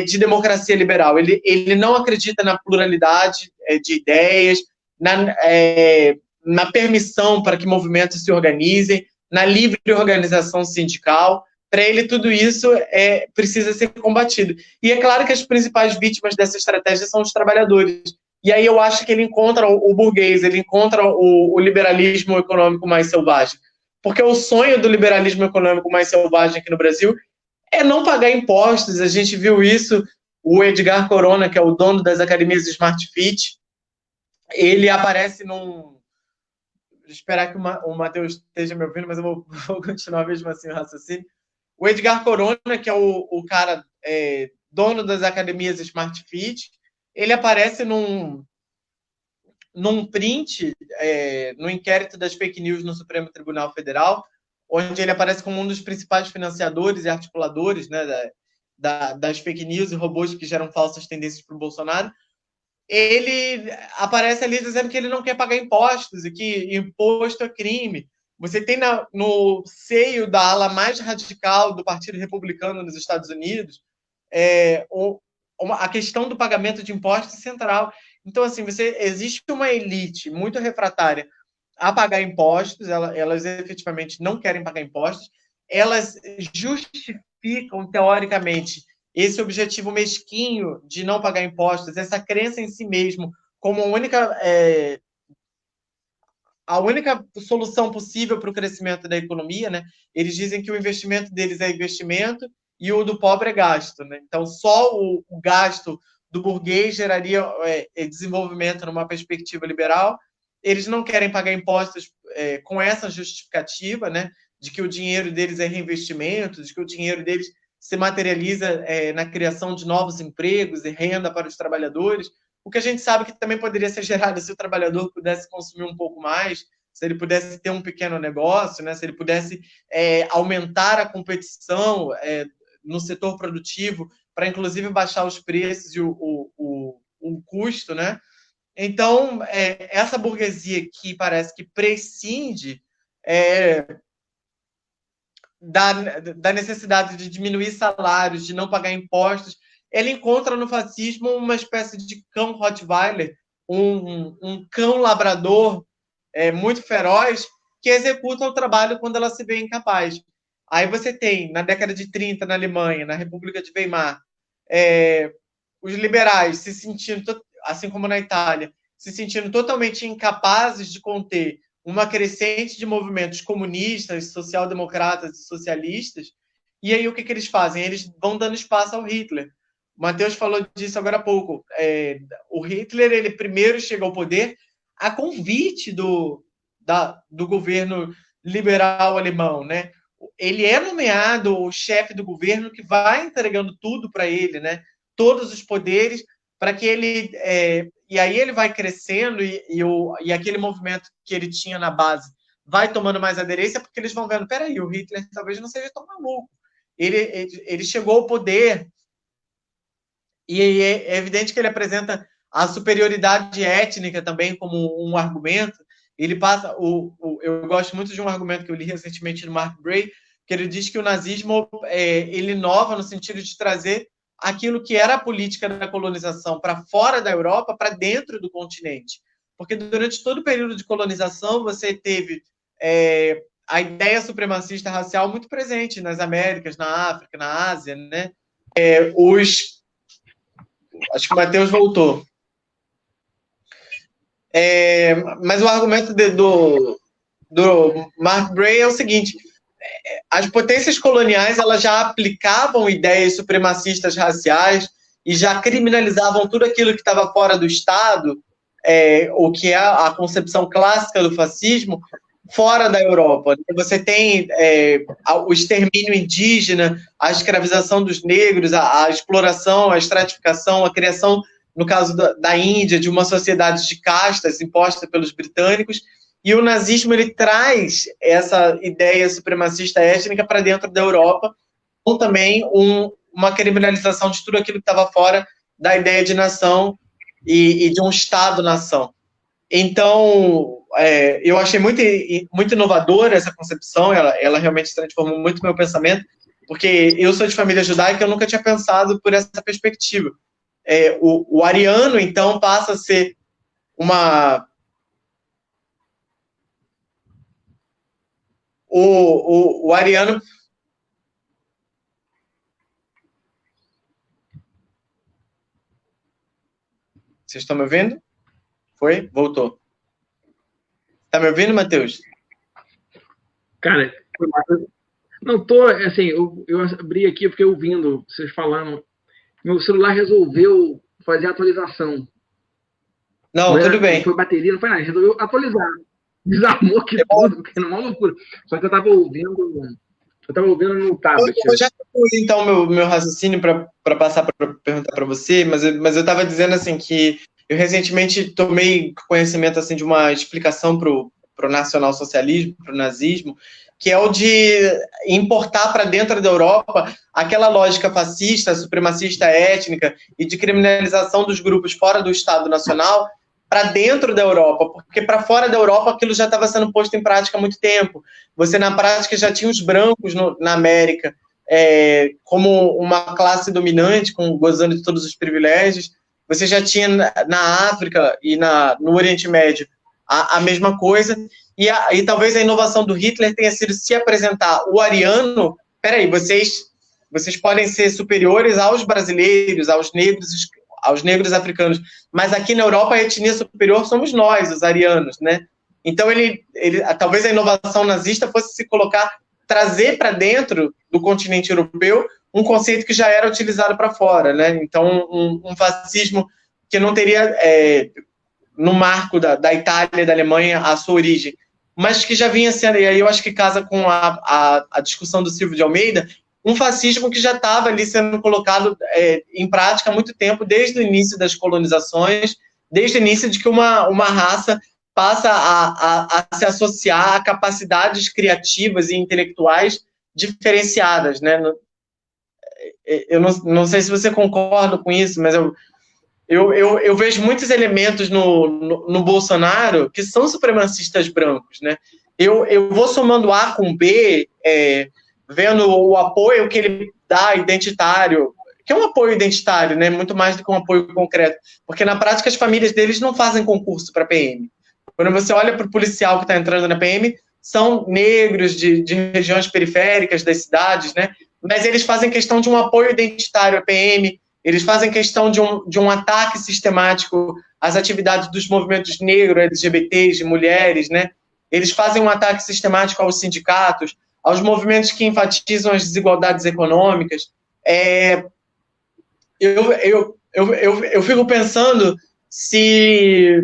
de democracia liberal. Ele não acredita na pluralidade de ideias, na permissão para que movimentos se organizem, na livre organização sindical. Para ele, tudo isso precisa ser combatido. E é claro que as principais vítimas dessa estratégia são os trabalhadores. E aí eu acho que ele encontra o burguês, ele encontra o liberalismo econômico mais selvagem. Porque o sonho do liberalismo econômico mais selvagem aqui no Brasil é não pagar impostos. A gente viu isso O Edgar Corona, que é o dono das academias Smart Fit, ele aparece num... Vou esperar que o Matheus esteja me ouvindo, mas eu vou continuar mesmo assim o raciocínio. O Edgar Corona, que é o cara dono das academias Smart Fit, ele aparece num print no inquérito das fake news no Supremo Tribunal Federal, onde ele aparece como um dos principais financiadores e articuladores, né, das fake news e robôs que geram falsas tendências para o Bolsonaro. Ele aparece ali dizendo que ele não quer pagar impostos e que imposto é crime. Você tem no seio da ala mais radical do Partido Republicano nos Estados Unidos a questão do pagamento de impostos central. Então, assim, existe uma elite muito refratária a pagar impostos, elas efetivamente não querem pagar impostos, elas justificam, teoricamente, esse objetivo mesquinho de não pagar impostos, essa crença em si mesmo, como a única solução possível para o crescimento da economia, né? Eles dizem que o investimento deles é investimento e o do pobre é gasto, né? Então, só o gasto do burguês geraria desenvolvimento numa perspectiva liberal. Eles não querem pagar impostos com essa justificativa, né? De que o dinheiro deles é reinvestimento, de que o dinheiro deles se materializa na criação de novos empregos e renda para os trabalhadores. O que a gente sabe que também poderia ser gerado se o trabalhador pudesse consumir um pouco mais, se ele pudesse ter um pequeno negócio, né? Se ele pudesse aumentar a competição no setor produtivo, para inclusive baixar os preços e o custo, né? Então, essa burguesia que parece que prescinde da necessidade de diminuir salários, de não pagar impostos, ela encontra no fascismo uma espécie de cão Rottweiler, um cão labrador muito feroz, que executa o trabalho quando ela se vê incapaz. Aí você tem, na década de 30, na Alemanha, na República de Weimar, os liberais se sentindo, assim como na Itália, se sentindo totalmente incapazes de conter uma crescente de movimentos comunistas, social-democratas e socialistas. E aí o que eles fazem? Eles vão dando espaço ao Hitler. O Matheus falou disso agora há pouco. O Hitler, ele primeiro chega ao poder a convite do governo liberal alemão, né? Ele é nomeado o chefe do governo que vai entregando tudo para ele, né? Todos os poderes para que ele e aí ele vai crescendo e aquele movimento que ele tinha na base vai tomando mais aderência porque eles vão vendo, peraí, o Hitler talvez não seja tão maluco. Ele chegou ao poder e é evidente que ele apresenta a superioridade étnica também como um argumento. Ele passa, eu gosto muito de um argumento que eu li recentemente do Mark Bray, que ele diz que o nazismo ele inova no sentido de trazer aquilo que era a política da colonização para fora da Europa, para dentro do continente. Porque durante todo o período de colonização, você teve a ideia supremacista racial muito presente nas Américas, na África, na Ásia, né? Acho que o Matheus voltou. Mas o argumento do Mark Bray é o seguinte: as potências coloniais elas já aplicavam ideias supremacistas raciais e já criminalizavam tudo aquilo que estava fora do Estado, o que é a concepção clássica do fascismo, fora da Europa. Você tem o extermínio indígena, a escravização dos negros, a exploração, a estratificação, a criação, no caso da Índia, de uma sociedade de castas imposta pelos britânicos. E o nazismo ele traz essa ideia supremacista étnica para dentro da Europa, com também uma criminalização de tudo aquilo que estava fora da ideia de nação e de um Estado-nação. Então, eu achei muito, muito inovadora essa concepção, ela realmente transformou muito meu pensamento, porque eu sou de família judaica e eu nunca tinha pensado por essa perspectiva. O ariano, então, passa a ser o ariano... Vocês estão me ouvindo? Foi? Voltou. Tá me ouvindo, Matheus? Cara, não tô, assim, eu abri aqui, eu fiquei ouvindo vocês falando. meu celular resolveu fazer a atualização. Não, tudo bem. Não foi bateria, não foi nada. Resolveu atualizar. Desarmou que tudo, porque é uma loucura. Só que eu tava ouvindo no tablet. Eu já concluí, então, meu raciocínio para passar para perguntar para você, mas eu estava dizendo assim que eu recentemente tomei conhecimento assim de uma explicação para o nacionalsocialismo, para o nazismo, que é o de importar para dentro da Europa aquela lógica fascista, supremacista étnica e de criminalização dos grupos fora do Estado Nacional para dentro da Europa, porque para fora da Europa aquilo já estava sendo posto em prática há muito tempo. Você, na prática, já tinha os brancos na América como uma classe dominante, gozando de todos os privilégios. Você já tinha na África e no Oriente Médio a mesma coisa. E talvez a inovação do Hitler tenha sido se apresentar o ariano. Peraí, vocês podem ser superiores aos brasileiros, aos negros africanos, mas aqui na Europa a etnia superior somos nós, os arianos, né? Então talvez a inovação nazista fosse se colocar, trazer para dentro do continente europeu um conceito que já era utilizado para fora, né? Então um fascismo que não teria no marco da Itália e da Alemanha a sua origem, mas que já vinha sendo, e aí eu acho que casa com a discussão do Silvio de Almeida, um fascismo que já estava ali sendo colocado em prática há muito tempo, desde o início das colonizações, desde o início de que uma raça passa a se associar a capacidades criativas e intelectuais diferenciadas, né? Eu não sei se você concorda com isso, mas eu vejo muitos elementos no Bolsonaro que são supremacistas brancos, né? Eu vou somando A com B, vendo o apoio que ele dá identitário, que é um apoio identitário, né? Muito mais do que um apoio concreto, porque na prática as famílias deles não fazem concurso para PM. Quando você olha para o policial que está entrando na PM, são negros de regiões periféricas das cidades, né? Mas eles fazem questão de um apoio identitário à PM, eles fazem questão de um ataque sistemático às atividades dos movimentos negros, LGBTs, de mulheres, né? Eles fazem um ataque sistemático aos sindicatos, aos movimentos que enfatizam as desigualdades econômicas. Eu fico pensando se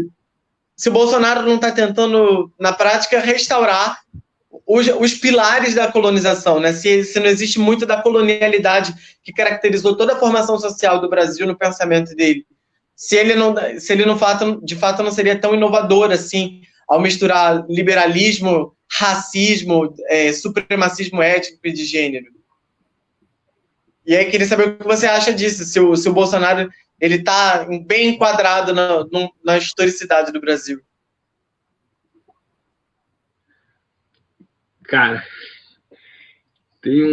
o Bolsonaro não está tentando, na prática, restaurar os pilares da colonização, né? Se não existe muito da colonialidade que caracterizou toda a formação social do Brasil no pensamento dele, se ele de fato não seria tão inovador assim, ao misturar liberalismo, racismo, supremacismo étnico e de gênero. E aí queria saber o que você acha disso, se o Bolsonaro ele está bem enquadrado na historicidade do Brasil. Cara, tem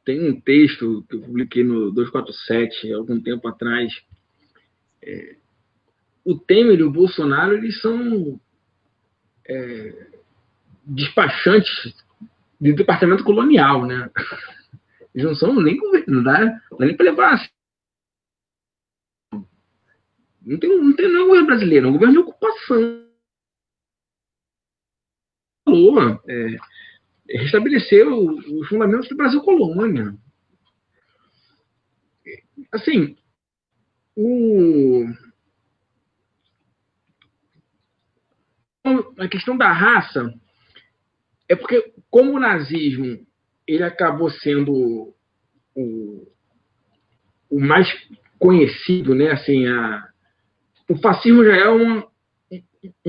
um texto que eu publiquei no 247 há algum tempo atrás. O Temer e o Bolsonaro, eles são despachantes de departamento colonial, né? Eles não são nem governo, não dá nem para levar assim. Não tem governo brasileiro, é um governo de ocupação. Restabeleceu os fundamentos do Brasil colônia. Assim, a questão da raça é porque, como o nazismo ele acabou sendo o mais conhecido, né? Assim, o fascismo já é um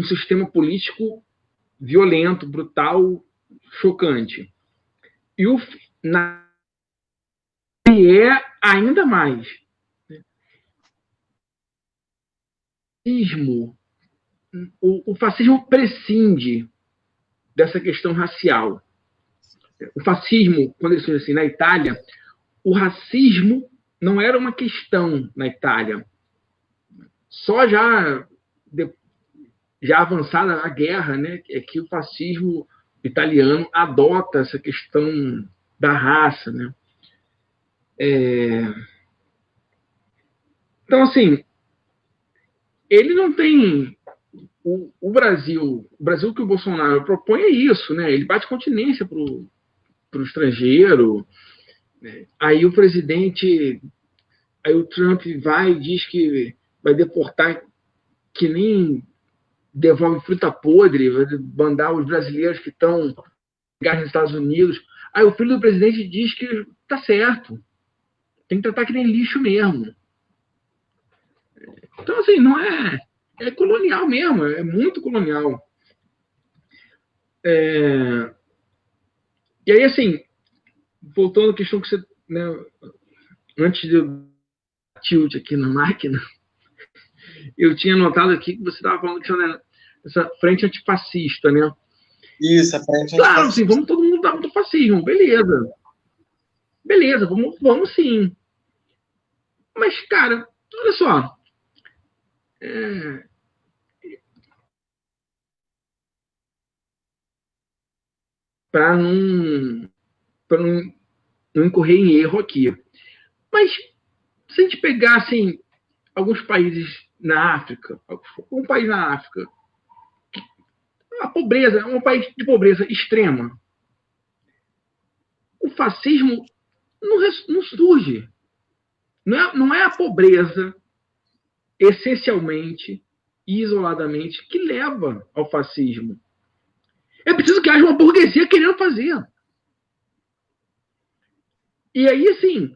sistema político violento, brutal, chocante. E o é ainda mais. O fascismo prescinde dessa questão racial. O fascismo, quando ele surge assim, na Itália, o racismo não era uma questão na Itália. Só já avançada a guerra, né, é que o fascismo italiano adota essa questão da raça, né? Então, assim, ele não tem o Brasil que o Bolsonaro propõe é isso, né? Ele bate continência para o estrangeiro, né? Aí o presidente Aí o Trump vai e diz que vai deportar que nem devolve fruta podre, vai mandar os brasileiros que estão nos Estados Unidos. Aí o filho do presidente diz que tá certo, tem que tratar que nem lixo mesmo. Então, assim, não é. É colonial mesmo, é muito colonial. E aí, assim, voltando à questão que você. Né, antes de eu tilt aqui na máquina, eu tinha notado aqui que você estava falando que essa frente antifascista, né? Isso, a frente Claro, assim, antifascista. vamos todo mundo dar do fascismo, beleza. Beleza, vamos sim. Mas, cara, olha só. Para não incorrer em erro aqui. Mas se a gente pegar, assim, alguns países na África, um país na África, a pobreza é um país de pobreza extrema. O fascismo não surge. Não é a pobreza, essencialmente e isoladamente, que leva ao fascismo. É preciso que haja uma burguesia querendo fazer. E aí, assim,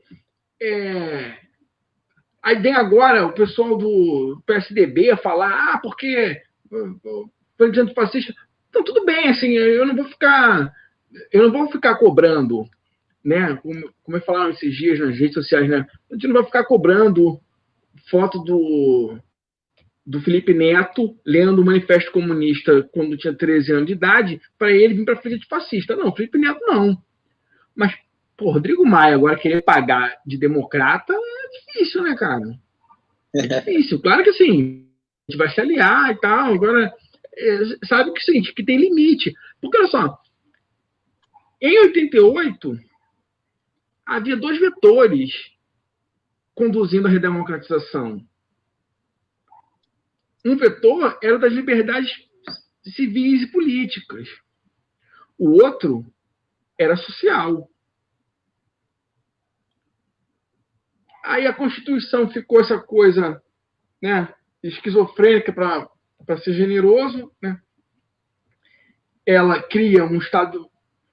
aí vem agora o pessoal do PSDB a falar, porque foi dizendo fascista. Então, tudo bem, assim, eu não vou ficar cobrando, né? Como falaram esses dias nas redes sociais, né? A gente não vai ficar cobrando foto do Felipe Neto lendo o Manifesto Comunista quando tinha 13 anos de idade para ele vir para frente de fascista. Não, Felipe Neto não. Mas, pô, Rodrigo Maia agora querer pagar de democrata é difícil, né, cara? É difícil. Claro que assim, a gente vai se aliar e tal. Agora, sabe que, assim, que tem limite. Porque, olha só, em 88, havia dois vetores conduzindo a redemocratização. Um vetor era das liberdades civis e políticas. O outro era social. Aí a Constituição ficou essa coisa, né, esquizofrênica para ser generoso, né? Ela cria um estado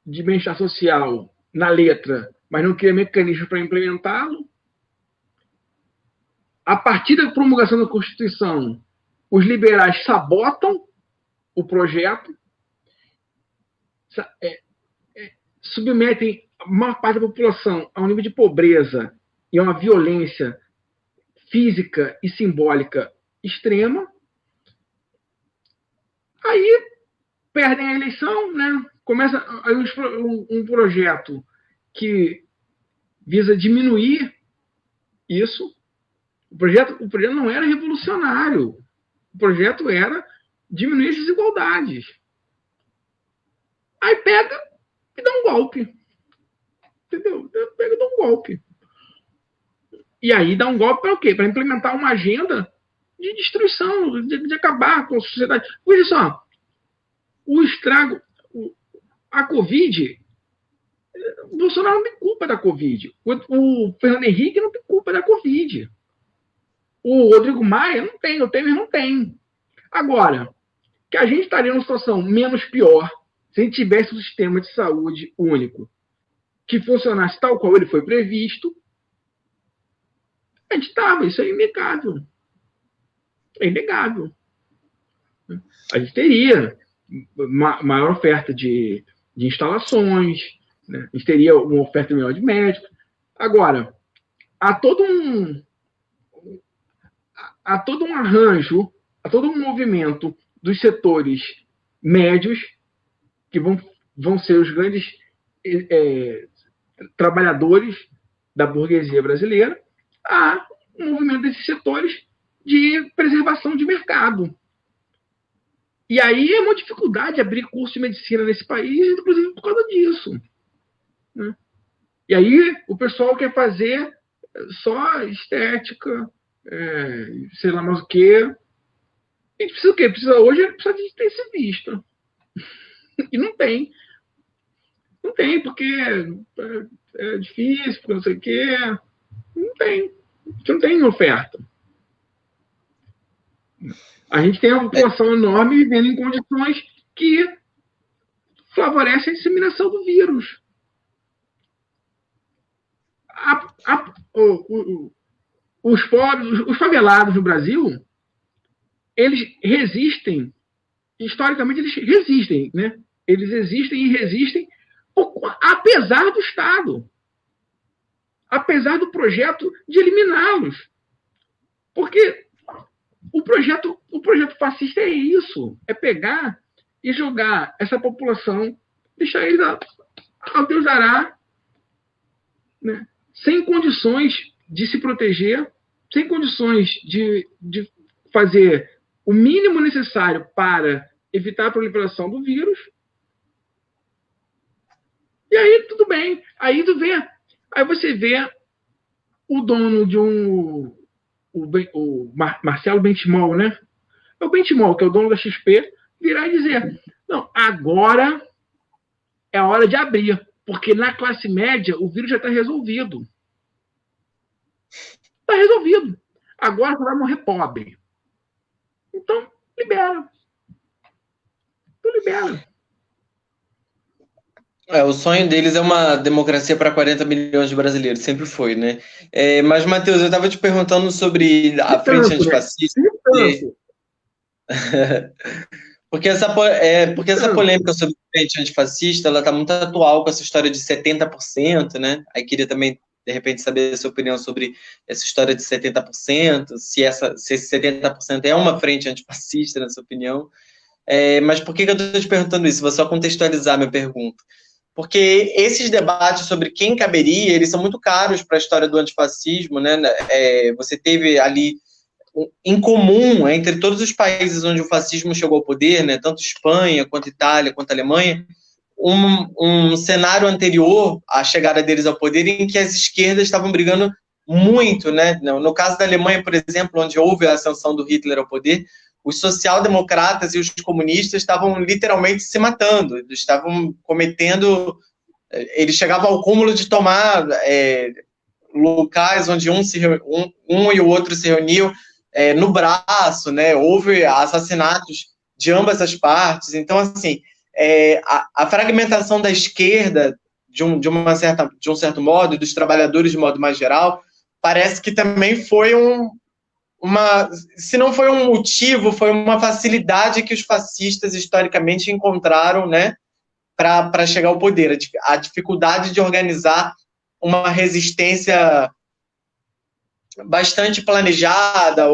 de bem-estar social na letra, mas não cria mecanismos para implementá-lo. A partir da promulgação da Constituição, os liberais sabotam o projeto, submetem a maior parte da população a um nível de pobreza e a uma violência física e simbólica extrema. Aí perdem a eleição, né? Começa aí um projeto que visa diminuir isso. O projeto não era revolucionário. O projeto era diminuir as desigualdades. Aí pega e dá um golpe. Entendeu? Pega e dá um golpe. E aí dá um golpe para o quê? Para implementar uma agenda de destruição, de acabar com a sociedade. Veja só, o estrago, a Covid, o Bolsonaro não tem culpa da Covid. O Fernando Henrique não tem culpa da Covid. O Rodrigo Maia não tem, o Temer não tem. Agora, que a gente estaria numa situação menos pior se a gente tivesse um sistema de saúde único que funcionasse tal qual ele foi previsto, a gente estava, isso é inegável. É inegável. A gente teria maior oferta de instalações, né? A gente teria uma oferta melhor de médicos. Agora, há todo um arranjo, há todo um movimento dos setores médios, que vão ser os grandes trabalhadores da burguesia brasileira, há um movimento desses setores de preservação de mercado. E aí é uma dificuldade abrir curso de medicina nesse país, inclusive por causa disso. Né? E aí o pessoal quer fazer só estética, sei lá mais o quê. A gente precisa o quê? Hoje precisa de intensivista. E não tem. Não tem, porque é difícil, porque não sei o quê. Não tem. Você não tem oferta. A gente tem uma população enorme vivendo em condições que favorecem a disseminação do vírus. Os pobres, os favelados no Brasil, eles resistem, historicamente eles resistem, né? Eles existem e resistem apesar do Estado, apesar do projeto de eliminá-los. Porque o projeto fascista é isso, é pegar e jogar essa população, deixar eles ao Deus dará, né? Sem condições de se proteger, sem condições de fazer o mínimo necessário para evitar a proliferação do vírus. E aí tudo bem. Aí você vê o dono de o Marcelo Benchimol, né? É o Benchimol, que é o dono da XP, virar e dizer: não, agora é a hora de abrir, porque na classe média o vírus já está resolvido. Está resolvido. Agora você vai morrer pobre. Então, libera. Então, libera. O sonho deles é uma democracia para 40 milhões de brasileiros, sempre foi, né? Mas, Matheus, eu estava te perguntando sobre a frente antifascista. Porque essa polêmica sobre a frente antifascista, ela está muito atual com essa história de 70%, né? Aí queria também, de repente, saber a sua opinião sobre essa história de 70%, se esse 70% é uma frente antifascista, na sua opinião. Mas por que eu estou te perguntando isso? Vou só contextualizar minha pergunta. Porque esses debates sobre quem caberia, eles são muito caros para a história do antifascismo, né? Você teve ali, em comum, entre todos os países onde o fascismo chegou ao poder, né? Tanto Espanha, quanto Itália, quanto Alemanha, um cenário anterior à chegada deles ao poder em que as esquerdas estavam brigando muito, né? No caso da Alemanha, por exemplo, onde houve a ascensão do Hitler ao poder, os social-democratas e os comunistas estavam literalmente se matando, estavam cometendo... Eles chegavam ao cúmulo de tomar locais onde um e o outro se reuniam no braço, né? Houve assassinatos de ambas as partes. Então, assim, a fragmentação da esquerda, de um certo modo, dos trabalhadores de modo mais geral, parece que também foi se não foi um motivo, foi uma facilidade que os fascistas historicamente encontraram, né, para chegar ao poder, a dificuldade de organizar uma resistência bastante planejada,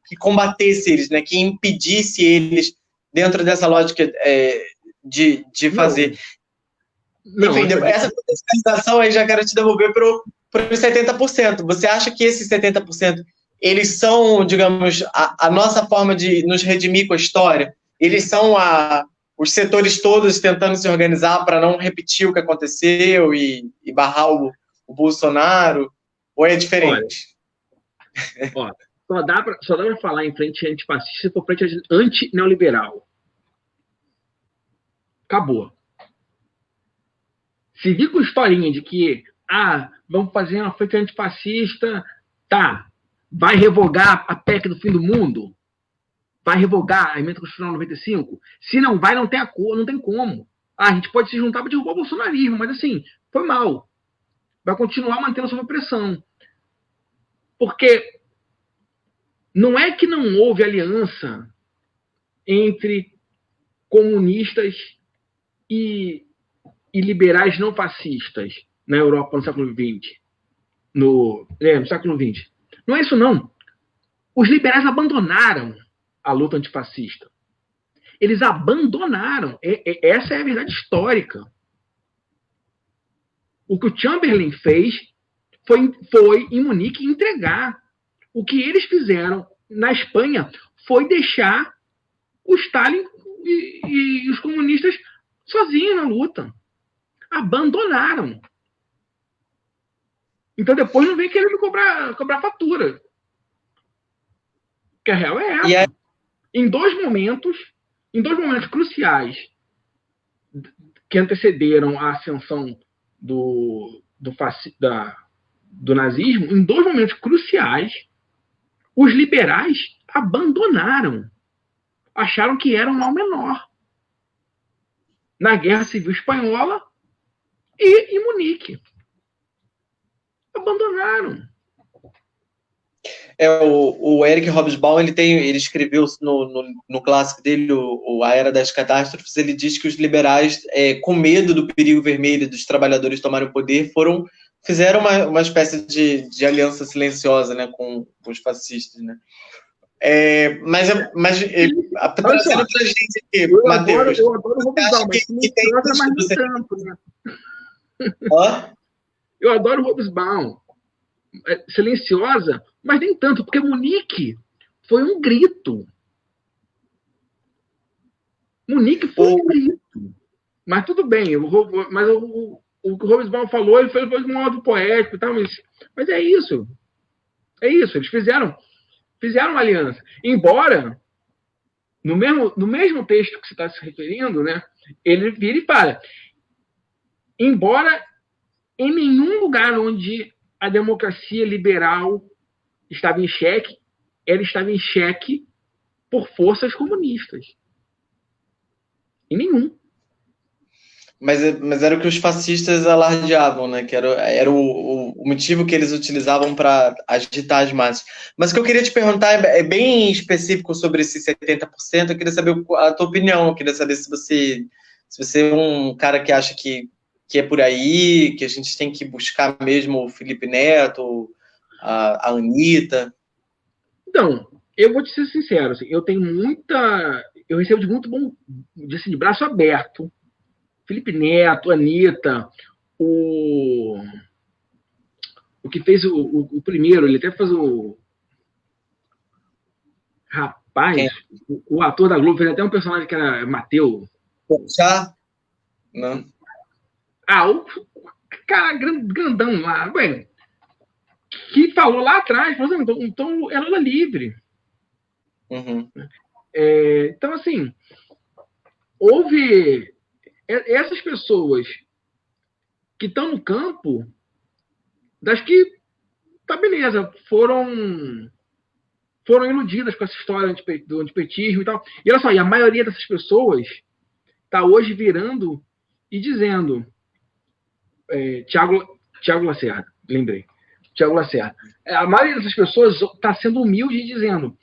que combatesse eles, né, que impedisse eles dentro dessa lógica de fazer. Não. Enfim, essa contextualização aí já quero te devolver para os 70%. Você acha que esses 70%, eles são, digamos, a nossa forma de nos redimir com a história? Eles são os setores todos tentando se organizar para não repetir o que aconteceu e barrar o Bolsonaro? Ou é diferente? Olha, só dá para falar em frente antifascista se for frente anti-neoliberal. Acabou. Se vir com historinha de que vamos fazer uma frente antifascista, tá, vai revogar a PEC do fim do mundo? Vai revogar a emenda constitucional 95? Se não vai, não tem acordo, não tem como. A gente pode se juntar para derrubar o bolsonarismo, mas assim, foi mal. Vai continuar mantendo sob pressão. Porque não é que não houve aliança entre comunistas e liberais não fascistas na Europa no século XX. No século XX. Não é isso, não. Os liberais abandonaram a luta antifascista. Eles abandonaram. Essa é a verdade histórica. O que o Chamberlain fez foi em Munique entregar. O que eles fizeram na Espanha foi deixar o Stalin e os comunistas sozinhos na luta. Abandonaram. Então depois não vem querendo cobrar fatura. Porque a real é essa. Em dois momentos cruciais que antecederam a ascensão do nazismo, em 2 momentos cruciais, os liberais abandonaram. Acharam que era um mal menor. Na Guerra Civil Espanhola e em Munique. Abandonaram. O Eric Hobsbawm, ele escreveu no clássico dele, A Era das Catástrofes, ele diz que os liberais, com medo do perigo vermelho dos trabalhadores tomarem o poder, fizeram uma espécie de aliança silenciosa, né, com os fascistas, né? Trazendo pra gente aqui, Matheus. Eu adoro o Hobsbawm, mas nem tanto, né? Eu adoro o Hobsbawm. Silenciosa, mas nem tanto, porque Munique foi um grito. Munique foi um grito. Mas tudo bem, mas o que o Hobsbawm falou, ele foi de um modo poético e tal, mas é isso. É isso, eles fizeram uma aliança. Embora, no mesmo texto que você está se referindo, né, ele vira e fala, embora em nenhum lugar onde a democracia liberal estava em xeque, ela estava em xeque por forças comunistas. Em nenhum. Mas era o que os fascistas alardeavam, né? Que era o motivo que eles utilizavam para agitar as massas. Mas o que eu queria te perguntar é bem específico sobre esses 70%. Eu queria saber a tua opinião. Eu queria saber se você é um cara que acha que é por aí, que a gente tem que buscar mesmo o Felipe Neto, a Anitta. Então, eu vou te ser sincero, assim, eu recebo de muito bom, de braço aberto, Felipe Neto, Anitta, o que fez o primeiro, ele até fez o rapaz, o ator da Globo, fez até um personagem que era Mateus. Já? Não. O cara grandão lá, bem, que falou lá atrás, falou assim, então ela é livre. Uhum. Então, assim, houve essas pessoas que estão no campo, das que, tá beleza, foram iludidas com essa história do antipetismo e tal. E olha só, e a maioria dessas pessoas está hoje virando e dizendo, Tiago Lacerda, lembrei, Tiago Lacerda. A maioria dessas pessoas está sendo humilde e dizendo,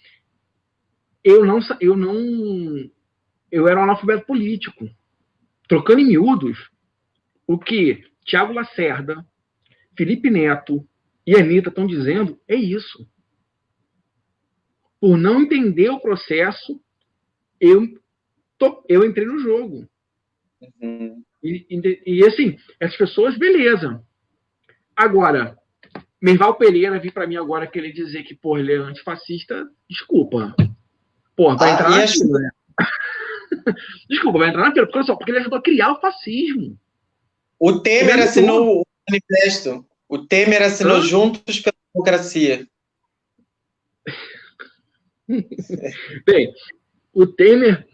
eu era um analfabeto político. Trocando em miúdos, o que Tiago Lacerda, Felipe Neto e Anitta estão dizendo é isso. Por não entender o processo, eu entrei no jogo. Uhum. E assim, essas pessoas, beleza. Agora, Merval Pereira vir para mim agora querer dizer que, porra, ele é antifascista, desculpa. Porra, vai entrar na fila, né? Desculpa, vai entrar na fila, porque ele ajudou a criar o fascismo. O Temer assinou o manifesto. O Temer assinou Juntos pela Democracia. Bem, o Temer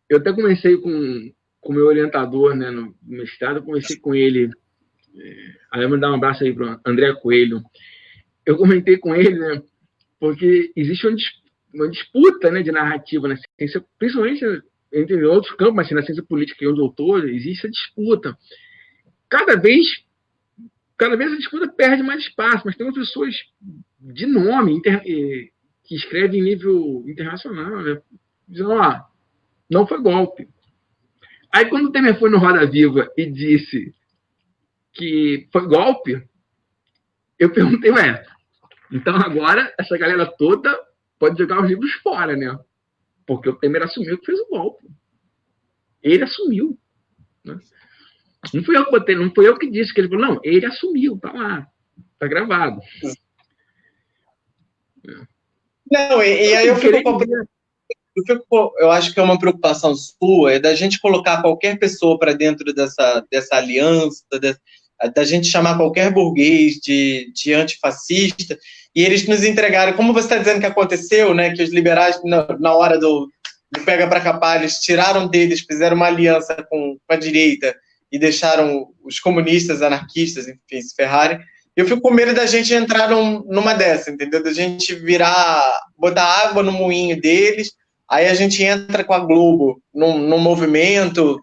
eu até comecei com o meu orientador, né, no mestrado, eu conversei com ele, aí eu vou dar um abraço aí para o André Coelho. Eu comentei com ele, né, porque existe uma disputa, né, de narrativa na ciência, principalmente entre outros campos, mas assim, na ciência política, onde eu estou, existe a disputa. Cada vez a disputa perde mais espaço, mas tem umas pessoas de nome que escrevem em nível internacional, né, dizendo, não foi golpe. Aí, quando o Temer foi no Roda Viva e disse que foi golpe, eu perguntei, então agora essa galera toda pode jogar os livros fora, né? Porque o Temer assumiu que fez o golpe. Ele assumiu. Né? Não fui eu que botei, não foi eu que disse que ele falou, não, ele assumiu, tá lá, tá gravado. Não, e aí eu acho que é uma preocupação sua, é da gente colocar qualquer pessoa para dentro dessa aliança, da gente chamar qualquer burguês de antifascista, e eles nos entregaram, como você está dizendo que aconteceu, né, que os liberais, na hora do pega para capar, eles tiraram deles, fizeram uma aliança com a direita, e deixaram os comunistas, anarquistas, enfim, se ferrarem. Eu fico com medo da gente entrar numa dessa, entendeu? Da gente botar água no moinho deles, aí a gente entra com a Globo num movimento,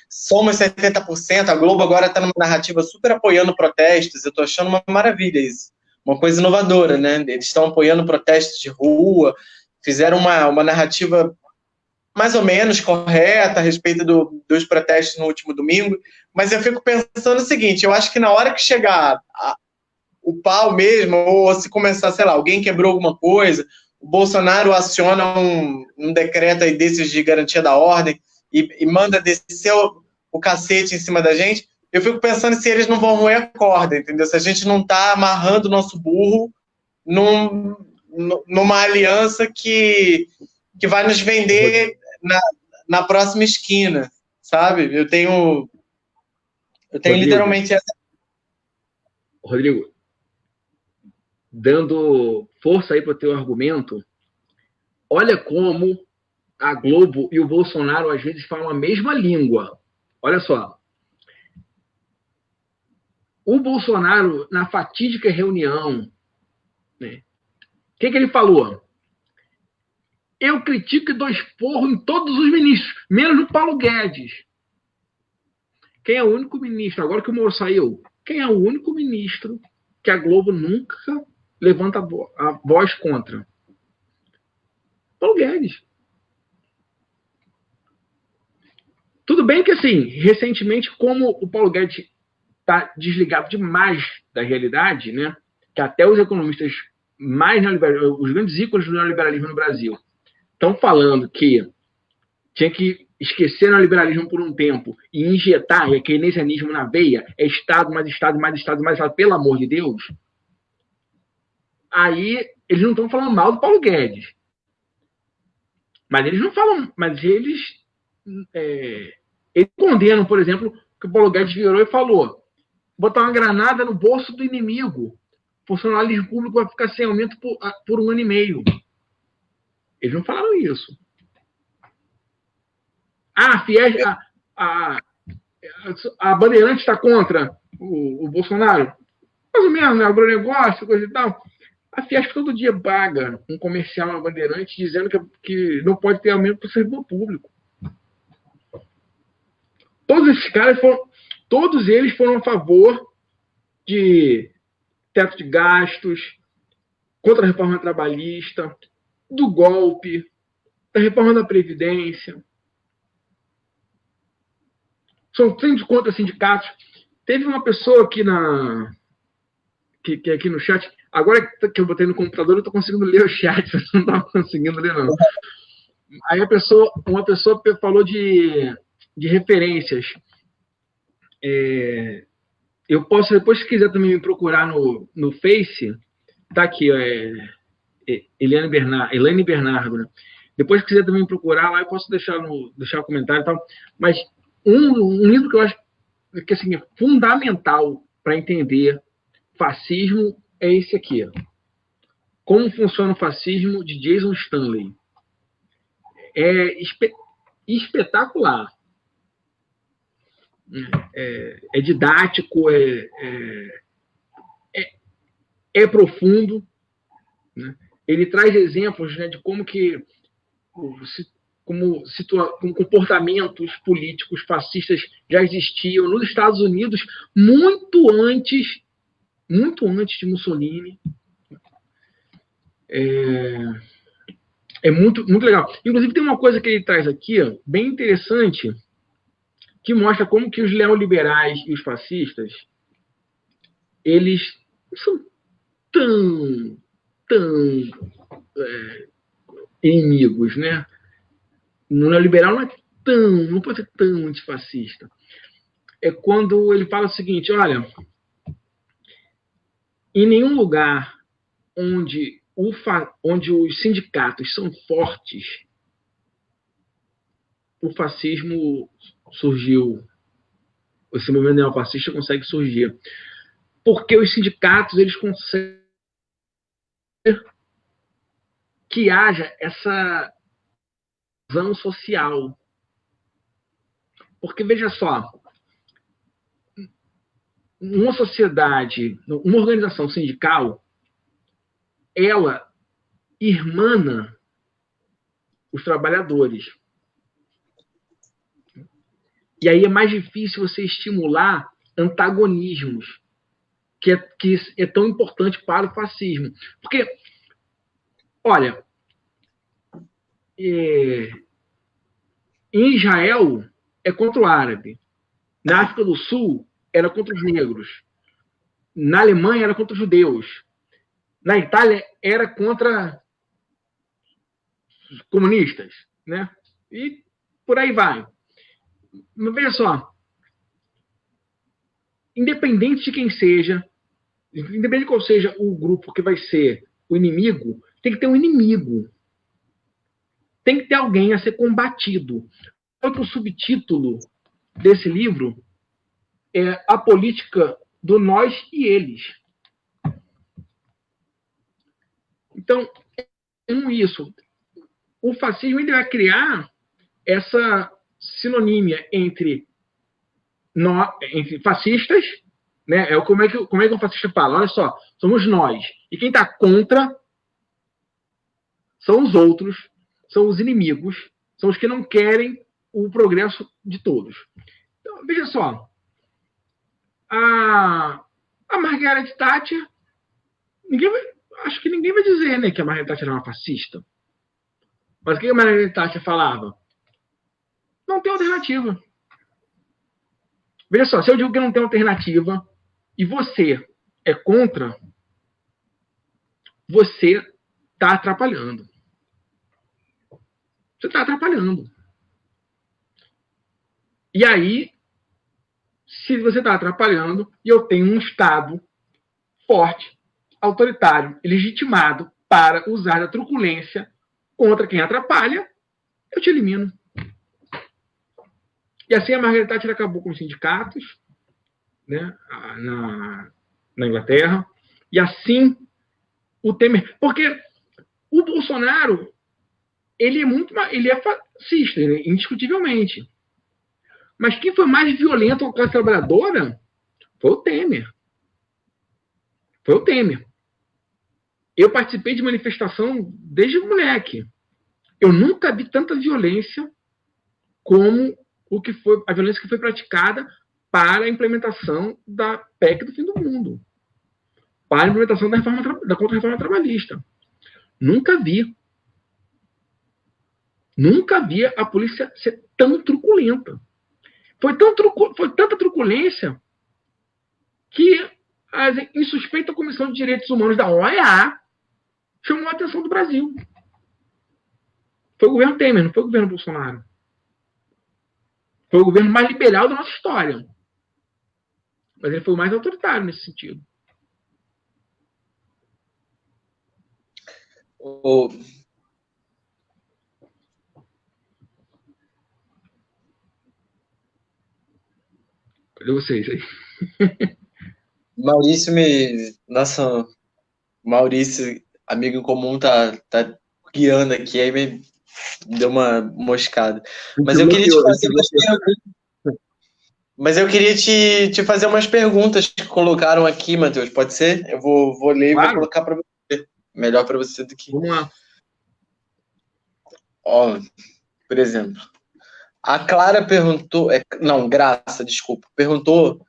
somos 70%, a Globo agora está numa narrativa super apoiando protestos, eu estou achando uma maravilha isso, uma coisa inovadora, né? Eles estão apoiando protestos de rua, fizeram uma narrativa mais ou menos correta a respeito dos protestos no último domingo, mas eu fico pensando o seguinte, eu acho que na hora que chegar o pau mesmo, ou se começar, sei lá, alguém quebrou alguma coisa, o Bolsonaro aciona um decreto aí desses de garantia da ordem e manda descer o cacete em cima da gente, eu fico pensando se eles não vão roer a corda, entendeu? Se a gente não está amarrando o nosso burro numa aliança que vai nos vender na próxima esquina, sabe? Eu tenho Rodrigo, literalmente essa... Rodrigo, dando força aí para o teu argumento, olha como a Globo e o Bolsonaro às vezes falam a mesma língua. Olha só. O Bolsonaro, na fatídica reunião, né, o que ele falou? Eu critico e dou esporro em todos os ministros, menos no Paulo Guedes. Quem é o único ministro, agora que o Moro saiu, quem é o único ministro que a Globo nunca levanta a voz contra? Paulo Guedes. Tudo bem que, assim, recentemente, como o Paulo Guedes está desligado demais da realidade, né, que até os economistas mais neoliberais, os grandes ícones do neoliberalismo no Brasil, estão falando que tinha que esquecer o neoliberalismo por um tempo e injetar o keynesianismo na veia, é Estado, mais Estado, mais Estado, mais Estado, pelo amor de Deus. Aí eles não estão falando mal do Paulo Guedes. Mas eles não falam, mas eles condenam, por exemplo, que o Paulo Guedes virou e falou: botar uma granada no bolso do inimigo. O funcionalismo público vai ficar sem aumento por 1 ano e meio. Eles não falaram isso. A Bandeirantes está contra o Bolsonaro. Mais ou menos, né? Agronegócio, coisa e tal. A Fiesp todo dia paga um comercial na Bandeirantes dizendo que não pode ter aumento para o servidor público. Todos esses caras todos eles foram a favor de teto de gastos, contra a reforma trabalhista, do golpe, da reforma da Previdência. São sempre contra sindicatos. Teve uma pessoa aqui aqui no chat, agora que eu botei no computador, eu estou conseguindo ler o chat, você não estava conseguindo ler, não. Aí uma pessoa falou de referências. Eu posso, depois, se quiser também me procurar no Face, tá aqui, Elaine Bernardo, né? Depois, se quiser também me procurar lá, eu posso deixar o comentário e tal. Mas um livro que eu acho que assim, é fundamental para entender fascismo é esse aqui. Como funciona o fascismo, de Jason Stanley. É espetacular. É didático, é profundo, né? Ele traz exemplos, né, de como comportamentos políticos fascistas já existiam nos Estados Unidos muito antes de Mussolini. É muito, muito legal. Inclusive, tem uma coisa que ele traz aqui, ó, bem interessante, que mostra como que os neoliberais e os fascistas, eles são tão inimigos, né? No neoliberal não pode ser tão antifascista. É quando ele fala o seguinte: olha, em nenhum lugar onde os sindicatos são fortes, o fascismo surgiu. Esse movimento neofascista consegue surgir. Porque os sindicatos, eles conseguem que haja essa visão social. Porque, veja só, uma sociedade, uma organização sindical, ela irmana os trabalhadores. E aí é mais difícil você estimular antagonismos, que é tão importante para o fascismo. Porque, olha, em Israel é contra o árabe. Na África do Sul era contra os negros. Na Alemanha era contra os judeus. Na Itália era contra os comunistas, né? E por aí vai. Mas veja só, independente de quem seja, independente de qual seja o grupo que vai ser o inimigo, tem que ter um inimigo. Tem que ter alguém a ser combatido. Outro subtítulo desse livro é a política do nós e eles. Então, isso. O fascismo ele vai criar essa sinonímia entre fascistas, né? Como é que um fascista fala? Olha só, somos nós. E quem está contra são os outros, são os inimigos, são os que não querem o progresso de todos. Então, veja só, a Margaret Thatcher, acho que ninguém vai dizer, né, que a Margaret Thatcher era uma fascista. Mas o que a Margaret Thatcher falava? Não tem alternativa. Veja só, se eu digo que não tem alternativa e você é contra, você está atrapalhando. Você está atrapalhando. E aí, se você está atrapalhando e eu tenho um Estado forte, autoritário e legitimado para usar a truculência contra quem atrapalha, eu te elimino. E assim a Margaret Thatcher acabou com os sindicatos, né, na Inglaterra, e assim o Temer... Porque o Bolsonaro, ele é fascista, indiscutivelmente. Mas quem foi mais violento com a classe trabalhadora foi o Temer. Foi o Temer. Eu participei de manifestação desde moleque. Eu nunca vi tanta violência como a violência que foi praticada para a implementação da PEC do fim do mundo. Para a implementação da contra-reforma trabalhista. Nunca vi. Nunca vi a polícia ser tão truculenta. Foi tanta truculência que a insuspeita Comissão de Direitos Humanos da OEA chamou a atenção do Brasil. Foi o governo Temer, não foi o governo Bolsonaro. Foi o governo mais liberal da nossa história. Mas ele foi o mais autoritário nesse sentido. Cadê vocês aí? Nossa, Maurício, amigo em comum, tá guiando aqui, aí me deu uma moscada. Mas eu queria te fazer umas perguntas. Mas eu queria te fazer umas perguntas que colocaram aqui, Matheus. Pode ser? Eu vou ler e vou colocar para você. Melhor para você do que... Vamos lá. Ó, por exemplo, a Clara perguntou... Graça, desculpa. Perguntou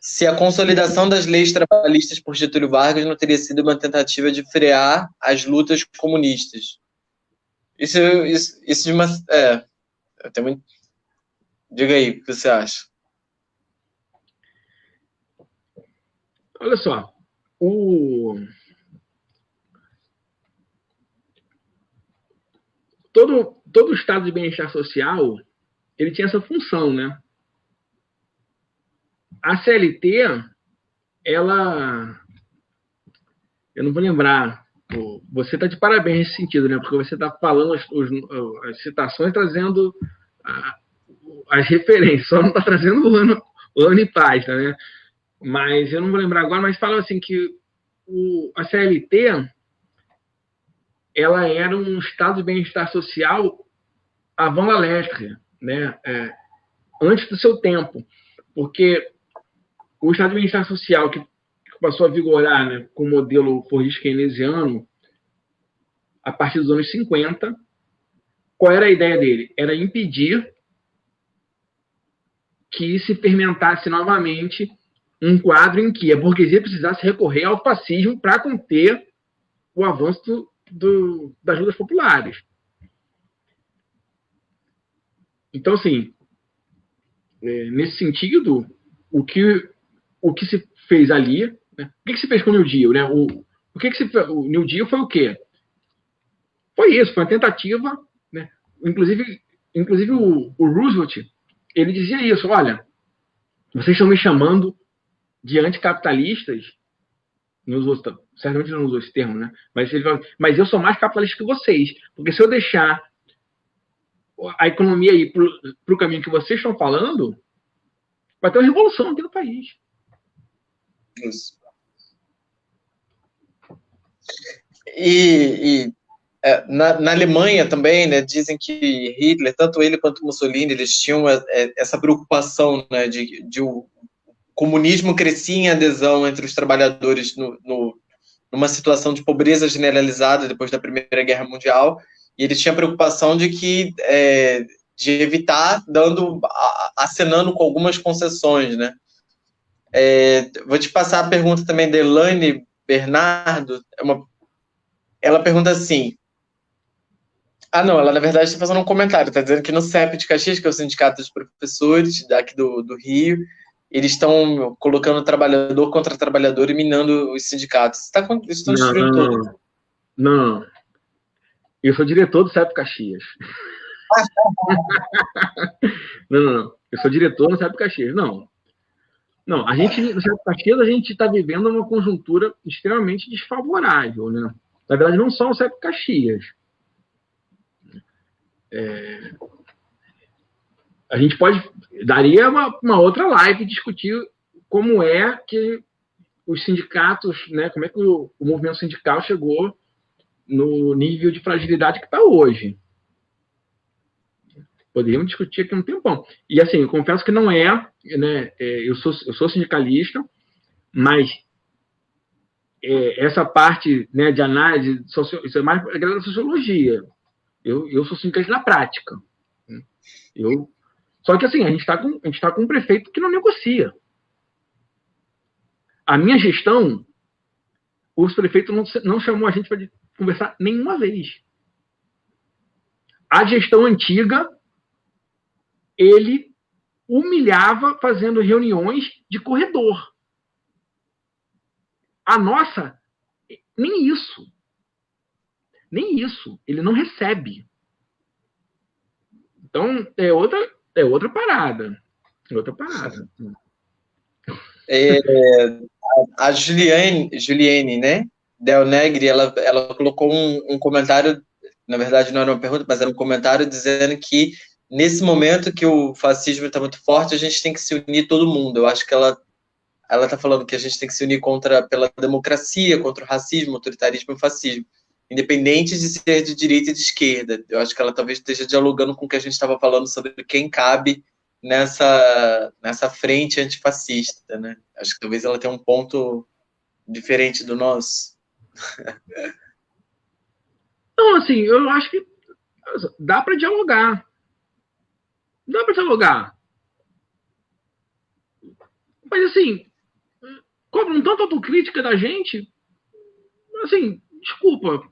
se a consolidação das leis trabalhistas por Getúlio Vargas não teria sido uma tentativa de frear as lutas comunistas. Isso de uma... Diga aí, o que você acha? Olha só, todo o estado de bem-estar social, ele tinha essa função, né? A CLT, ela... Eu não vou lembrar. Você está de parabéns nesse sentido, né? Porque você está falando as citações, trazendo as referências, só não está trazendo o ano e pasta, né? Mas eu não vou lembrar agora, mas fala assim que a CLT ela era um estado de bem-estar social avant la lettre, né? Antes do seu tempo. Porque o Estado de Bem-Estar Social, que passou a vigorar, né, com o modelo Fordista-keynesiano, a partir dos anos 50, qual era a ideia dele? Era impedir que se fermentasse novamente um quadro em que a burguesia precisasse recorrer ao fascismo para conter o avanço das lutas populares. Então, assim, nesse sentido, o que se fez ali, né? O que se fez com o New Deal? Né? O New Deal foi o quê? Foi isso, foi uma tentativa, né? Inclusive o Roosevelt, ele dizia isso: olha, vocês estão me chamando de anticapitalistas, certamente não usou esse termo, né? Mas eu sou mais capitalista que vocês, porque se eu deixar a economia ir para o caminho que vocês estão falando, vai ter uma revolução aqui no país. Isso. Na Alemanha também, né, dizem que Hitler, tanto ele quanto Mussolini, eles tinham essa preocupação, né, de o comunismo crescia em adesão entre os trabalhadores numa situação de pobreza generalizada depois da Primeira Guerra Mundial, e ele tinha a preocupação de evitar acenando com algumas concessões, né. Vou te passar a pergunta também da Elaine Bernardo. Ela pergunta assim: não, ela na verdade está fazendo um comentário, está dizendo que no CEP de Caxias, que é o Sindicato dos Professores daqui do Rio, eles estão colocando trabalhador contra trabalhador e minando os sindicatos. Estão destruindo tudo. Não. Eu sou diretor do CEP Caxias. Não. Eu sou diretor do CEP Caxias. Não, no CEP Caxias a gente está vivendo uma conjuntura extremamente desfavorável, né? Na verdade, não só o CEP Caxias. A gente daria uma outra live discutir como é que os sindicatos, né, como é que o movimento sindical chegou no nível de fragilidade que está hoje. Poderíamos discutir aqui um tempão. E assim, eu confesso que não né, eu sou sindicalista, mas essa parte, né, de análise, isso é mais a galera da sociologia. Eu sou sindicalista na prática. Só que assim, a gente está com um prefeito que não negocia. A minha gestão, o prefeito não chamou a gente para conversar nenhuma vez. A gestão antiga, ele humilhava fazendo reuniões de corredor. A nossa, nem isso. Nem isso. Ele não recebe. Então, é outra parada. A Juliane, né, Del Negri, ela colocou um comentário, na verdade não era uma pergunta, mas era um comentário dizendo que nesse momento que o fascismo está muito forte, a gente tem que se unir todo mundo. Eu acho que ela está falando que a gente tem que se unir pela democracia, contra o racismo, autoritarismo e fascismo, independente de ser de direita e de esquerda. Eu acho que ela talvez esteja dialogando com o que a gente estava falando sobre quem cabe nessa frente antifascista, né? Acho que talvez ela tenha um ponto diferente do nosso. Não, assim, eu acho que dá para dialogar. Mas, assim, cobram tanta autocrítica da gente. Assim, desculpa.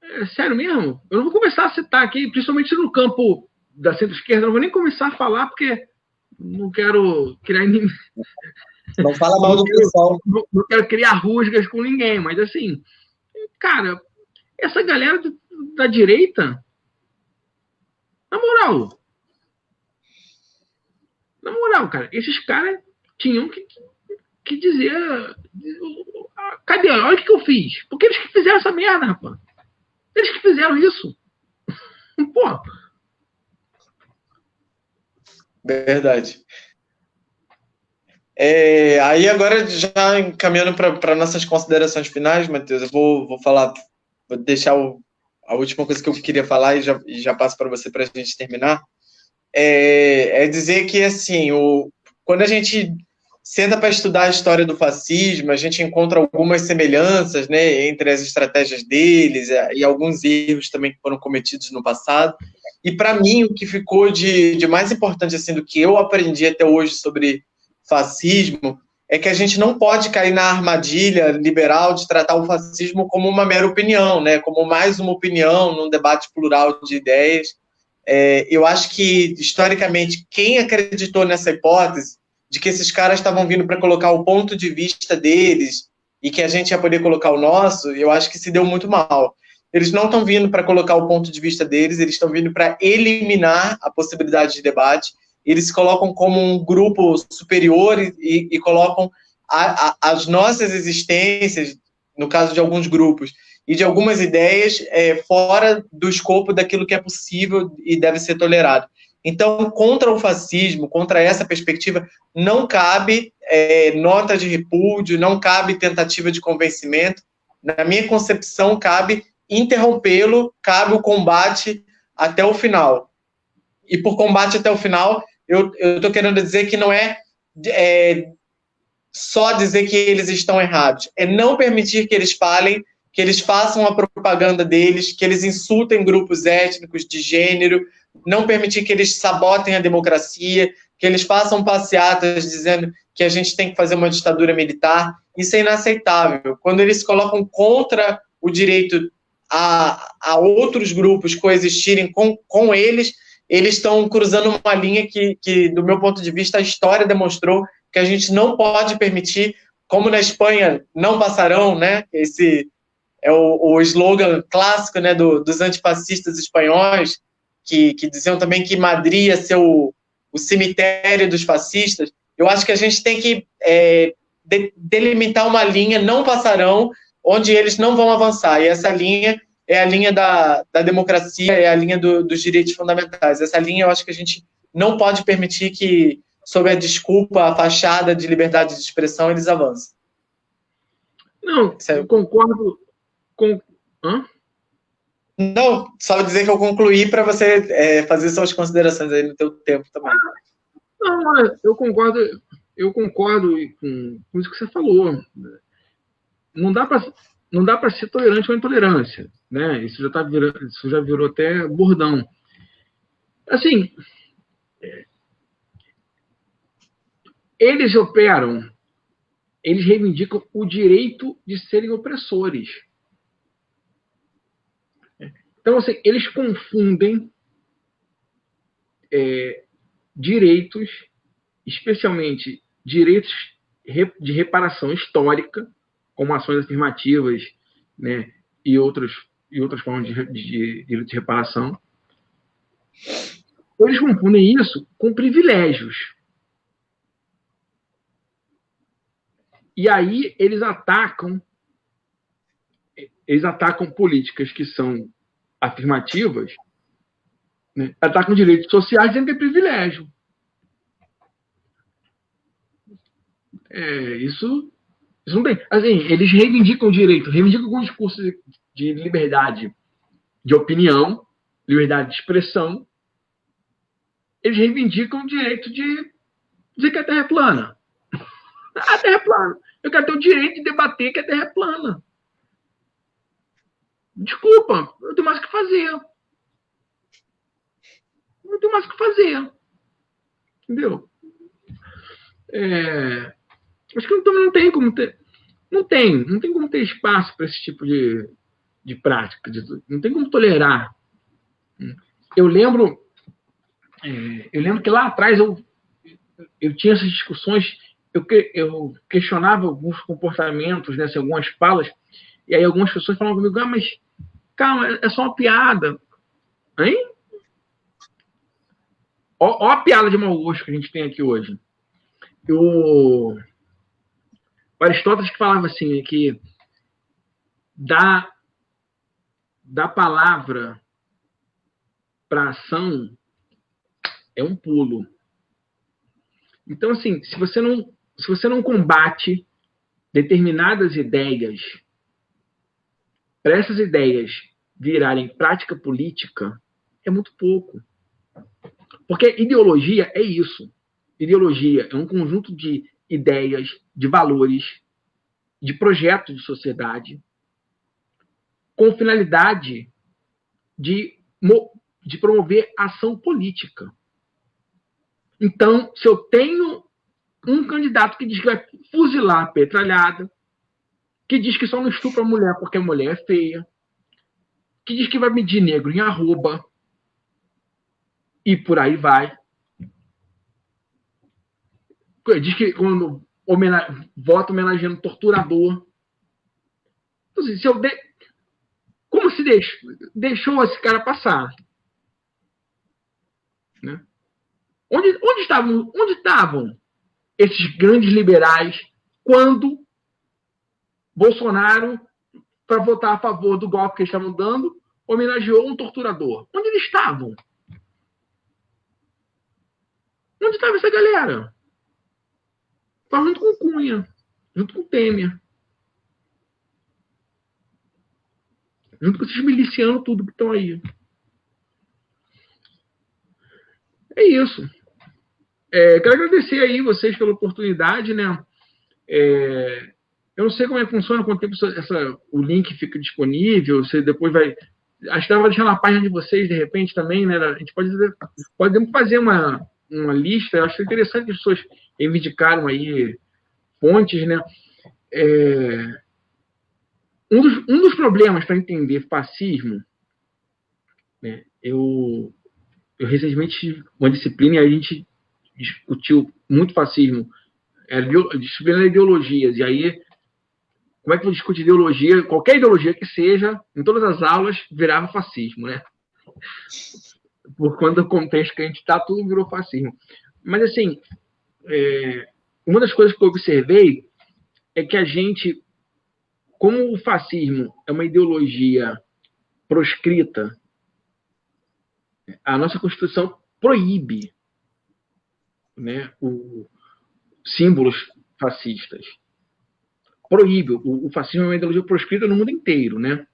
É sério mesmo? Eu não vou começar a citar aqui, principalmente no campo da centro-esquerda, não vou nem começar a falar, porque não quero criar inimigo. Não fala mal do pessoal. Não quero criar rusgas com ninguém, mas, assim, cara, essa galera da direita, na moral, cara, esses caras tinham que dizer: cadê? Olha o que eu fiz. Porque eles que fizeram essa merda, rapaz. Eles que fizeram isso. Pô. Verdade. Aí agora, já encaminhando para nossas considerações finais, Matheus, eu vou deixar a última coisa que eu queria falar e já passo para você para a gente terminar. Dizer que, assim, quando a gente senta para estudar a história do fascismo, a gente encontra algumas semelhanças, né, entre as estratégias deles e alguns erros também que foram cometidos no passado. E, para mim, o que ficou de mais importante, assim, do que eu aprendi até hoje sobre fascismo, é que a gente não pode cair na armadilha liberal de tratar o fascismo como uma mera opinião, né, como mais uma opinião num debate plural de ideias. Eu acho que, historicamente, quem acreditou nessa hipótese de que esses caras estavam vindo para colocar o ponto de vista deles e que a gente ia poder colocar o nosso, eu acho que se deu muito mal. Eles não estão vindo para colocar o ponto de vista deles, eles estão vindo para eliminar a possibilidade de debate. Eles se colocam como um grupo superior e colocam as nossas existências, no caso de alguns grupos, e de algumas ideias fora do escopo daquilo que é possível e deve ser tolerado. Então, contra o fascismo, contra essa perspectiva, não cabe nota de repúdio, não cabe tentativa de convencimento. Na minha concepção, cabe interrompê-lo, cabe o combate até o final. E por combate até o final, eu estou querendo dizer que não é só dizer que eles estão errados, é não permitir que eles falem, que eles façam a propaganda deles, que eles insultem grupos étnicos de gênero, não permitir que eles sabotem a democracia, que eles façam passeatas dizendo que a gente tem que fazer uma ditadura militar. Isso é inaceitável. Quando eles se colocam contra o direito a outros grupos coexistirem com eles estão cruzando uma linha que, do meu ponto de vista, a história demonstrou que a gente não pode permitir, como na Espanha, não passarão, né? Esse é o slogan clássico, né, dos antifascistas espanhóis, que diziam também que Madrid ia ser o cemitério dos fascistas. Eu acho que a gente tem que delimitar uma linha, não passarão, onde eles não vão avançar. E essa linha é a linha da democracia, é a linha dos direitos fundamentais. Essa linha eu acho que a gente não pode permitir que, sob a desculpa, a fachada de liberdade de expressão, eles avancem. Não, eu concordo com... Hã? Não, só dizer que eu concluí para você fazer suas considerações aí no teu tempo também. Não, eu concordo com isso que você falou. Não dá para ser tolerante com a intolerância, né? Isso já virou até bordão. Assim, eles reivindicam o direito de serem opressores. Então, assim, eles confundem direitos, especialmente direitos de reparação histórica, como ações afirmativas, né, e outras formas de direito de reparação. Eles confundem isso com privilégios. E aí eles atacam políticas que são afirmativas, né, atacam direitos sociais dizendo que é privilégio. Isso não tem. Assim, eles reivindicam o direito, reivindicam com o discurso de liberdade de opinião, liberdade de expressão. Eles reivindicam o direito de dizer que a Terra é plana. A Terra é plana. Eu quero ter o direito de debater que a Terra é plana. Desculpa, eu tenho mais o que fazer. Não tenho mais o que fazer. Entendeu? Acho que não tem como ter. Não tem como ter espaço para esse tipo de prática. Não tem como tolerar. Eu lembro que lá atrás eu tinha essas discussões, eu questionava alguns comportamentos, né, assim, algumas falas, e aí algumas pessoas falavam comigo, mas calma, é só uma piada. Hein? Ó a piada de mau gosto que a gente tem aqui hoje. O Aristóteles que falava assim, que da palavra para ação é um pulo. Então, assim, se você não combate determinadas ideias, para essas ideias virarem prática política, é muito pouco. Porque ideologia é isso. Ideologia é um conjunto de ideias, de valores, de projetos de sociedade, com finalidade de promover ação política. Então, se eu tenho um candidato que diz que vai fuzilar a petralhada, que diz que só não estupra a mulher porque a mulher é feia, que diz que vai medir negro em arroba, e por aí vai. Diz que quando vota homenageando torturador. Então, assim, se eu como se deixou esse cara passar? Né? Onde estavam esses grandes liberais quando Bolsonaro, para votar a favor do golpe que eles estavam dando, homenageou um torturador? Onde eles estavam? Onde estava essa galera? Estava junto com o Cunha, junto com o Temer, junto com esses milicianos, tudo que estão aí. É isso. Quero agradecer aí vocês pela oportunidade, né? Eu não sei como é que funciona, quanto tempo o link fica disponível, você depois vai... Acho que dá para deixar na página de vocês, de repente, também, né? A gente pode fazer uma lista. Eu acho interessante que as pessoas reivindicaram aí fontes, né? Um dos problemas para entender fascismo, né? Eu recentemente tive uma disciplina e a gente discutiu muito fascismo, disciplina de ideologias, e aí como é que eu discute ideologia, qualquer ideologia que seja, em todas as aulas, virava fascismo, né? Por conta do contexto que a gente está, tudo virou fascismo. Mas, assim, uma das coisas que eu observei é que a gente, como o fascismo é uma ideologia proscrita, a nossa Constituição proíbe, né, símbolos fascistas. Proíbe. O fascismo é uma ideologia proscrita no mundo inteiro, né?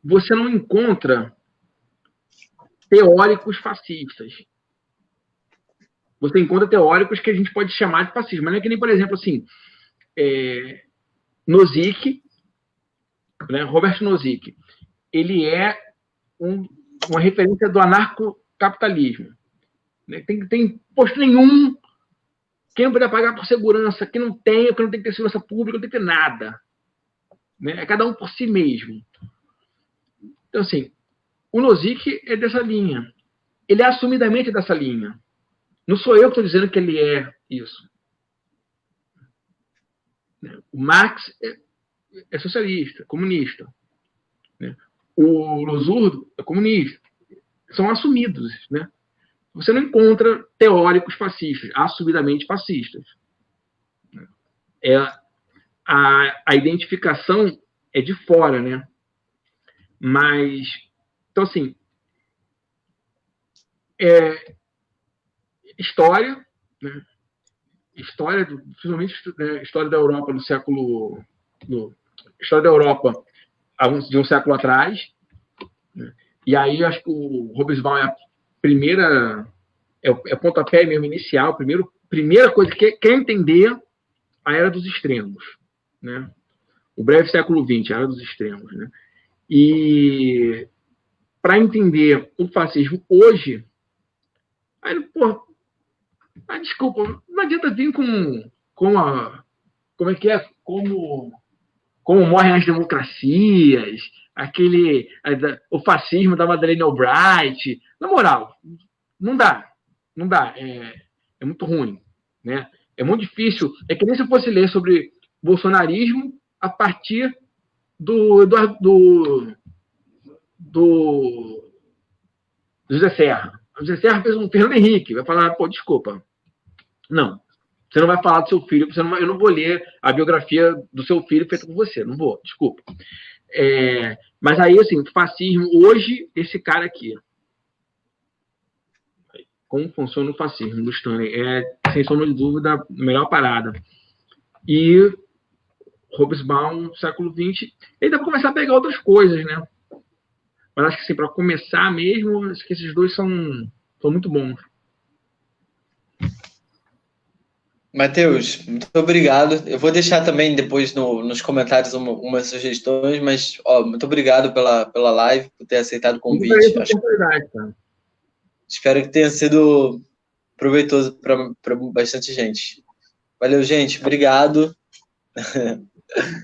Você não encontra teóricos fascistas. Você encontra teóricos que a gente pode chamar de fascismo. Mas não é que nem, por exemplo, assim, Nozick, né, Robert Nozick, ele é uma referência do anarcocapitalismo. Né? Tem posto nenhum. Quem não puder pagar por segurança, que não tem que ter segurança pública, não tem que ter nada. Né? É cada um por si mesmo. Então, assim, o Nozick é dessa linha. Ele é assumidamente dessa linha. Não sou eu que estou dizendo que ele é isso. O Marx é socialista, comunista. O Losurdo é comunista. São assumidos, né? Você não encontra teóricos fascistas, assumidamente fascistas. A identificação é de fora, né? Mas, então, assim, história, né? História, principalmente história da Europa no século... história da Europa de um século atrás. Né? E aí, acho que o Hobsbawm é a primeira... É pontapé mesmo inicial, primeira coisa que quer entender a Era dos Extremos. Né? O breve século XX, a Era dos Extremos. Né? E para entender o fascismo hoje, aí, pô, desculpa, não adianta vir como morrem as democracias, o fascismo da Madeleine Albright. Na moral, não dá. É muito ruim. Né? É muito difícil. É que nem se eu fosse ler sobre bolsonarismo a partir do José Serra. O José Serra fez um Fernando Henrique. Vai falar, pô, desculpa. Não. Você não vai falar do seu filho. Eu não vou ler a biografia do seu filho feita por você. Não vou, desculpa. Mas aí, assim, fascismo, hoje, esse cara aqui. Como funciona o fascismo do Stanley? Sem sombra de dúvida, a melhor parada. E Hobsbawm, século XX, ele dá para começar a pegar outras coisas, né? Mas acho que, assim, para começar mesmo, acho que esses dois são muito bons. Matheus, muito obrigado. Eu vou deixar também depois nos comentários umas sugestões, mas muito obrigado pela live, por ter aceitado o Eu que agradeço convite. a oportunidade, cara. Espero que tenha sido proveitoso para bastante gente. Valeu, gente. Obrigado.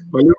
Valeu.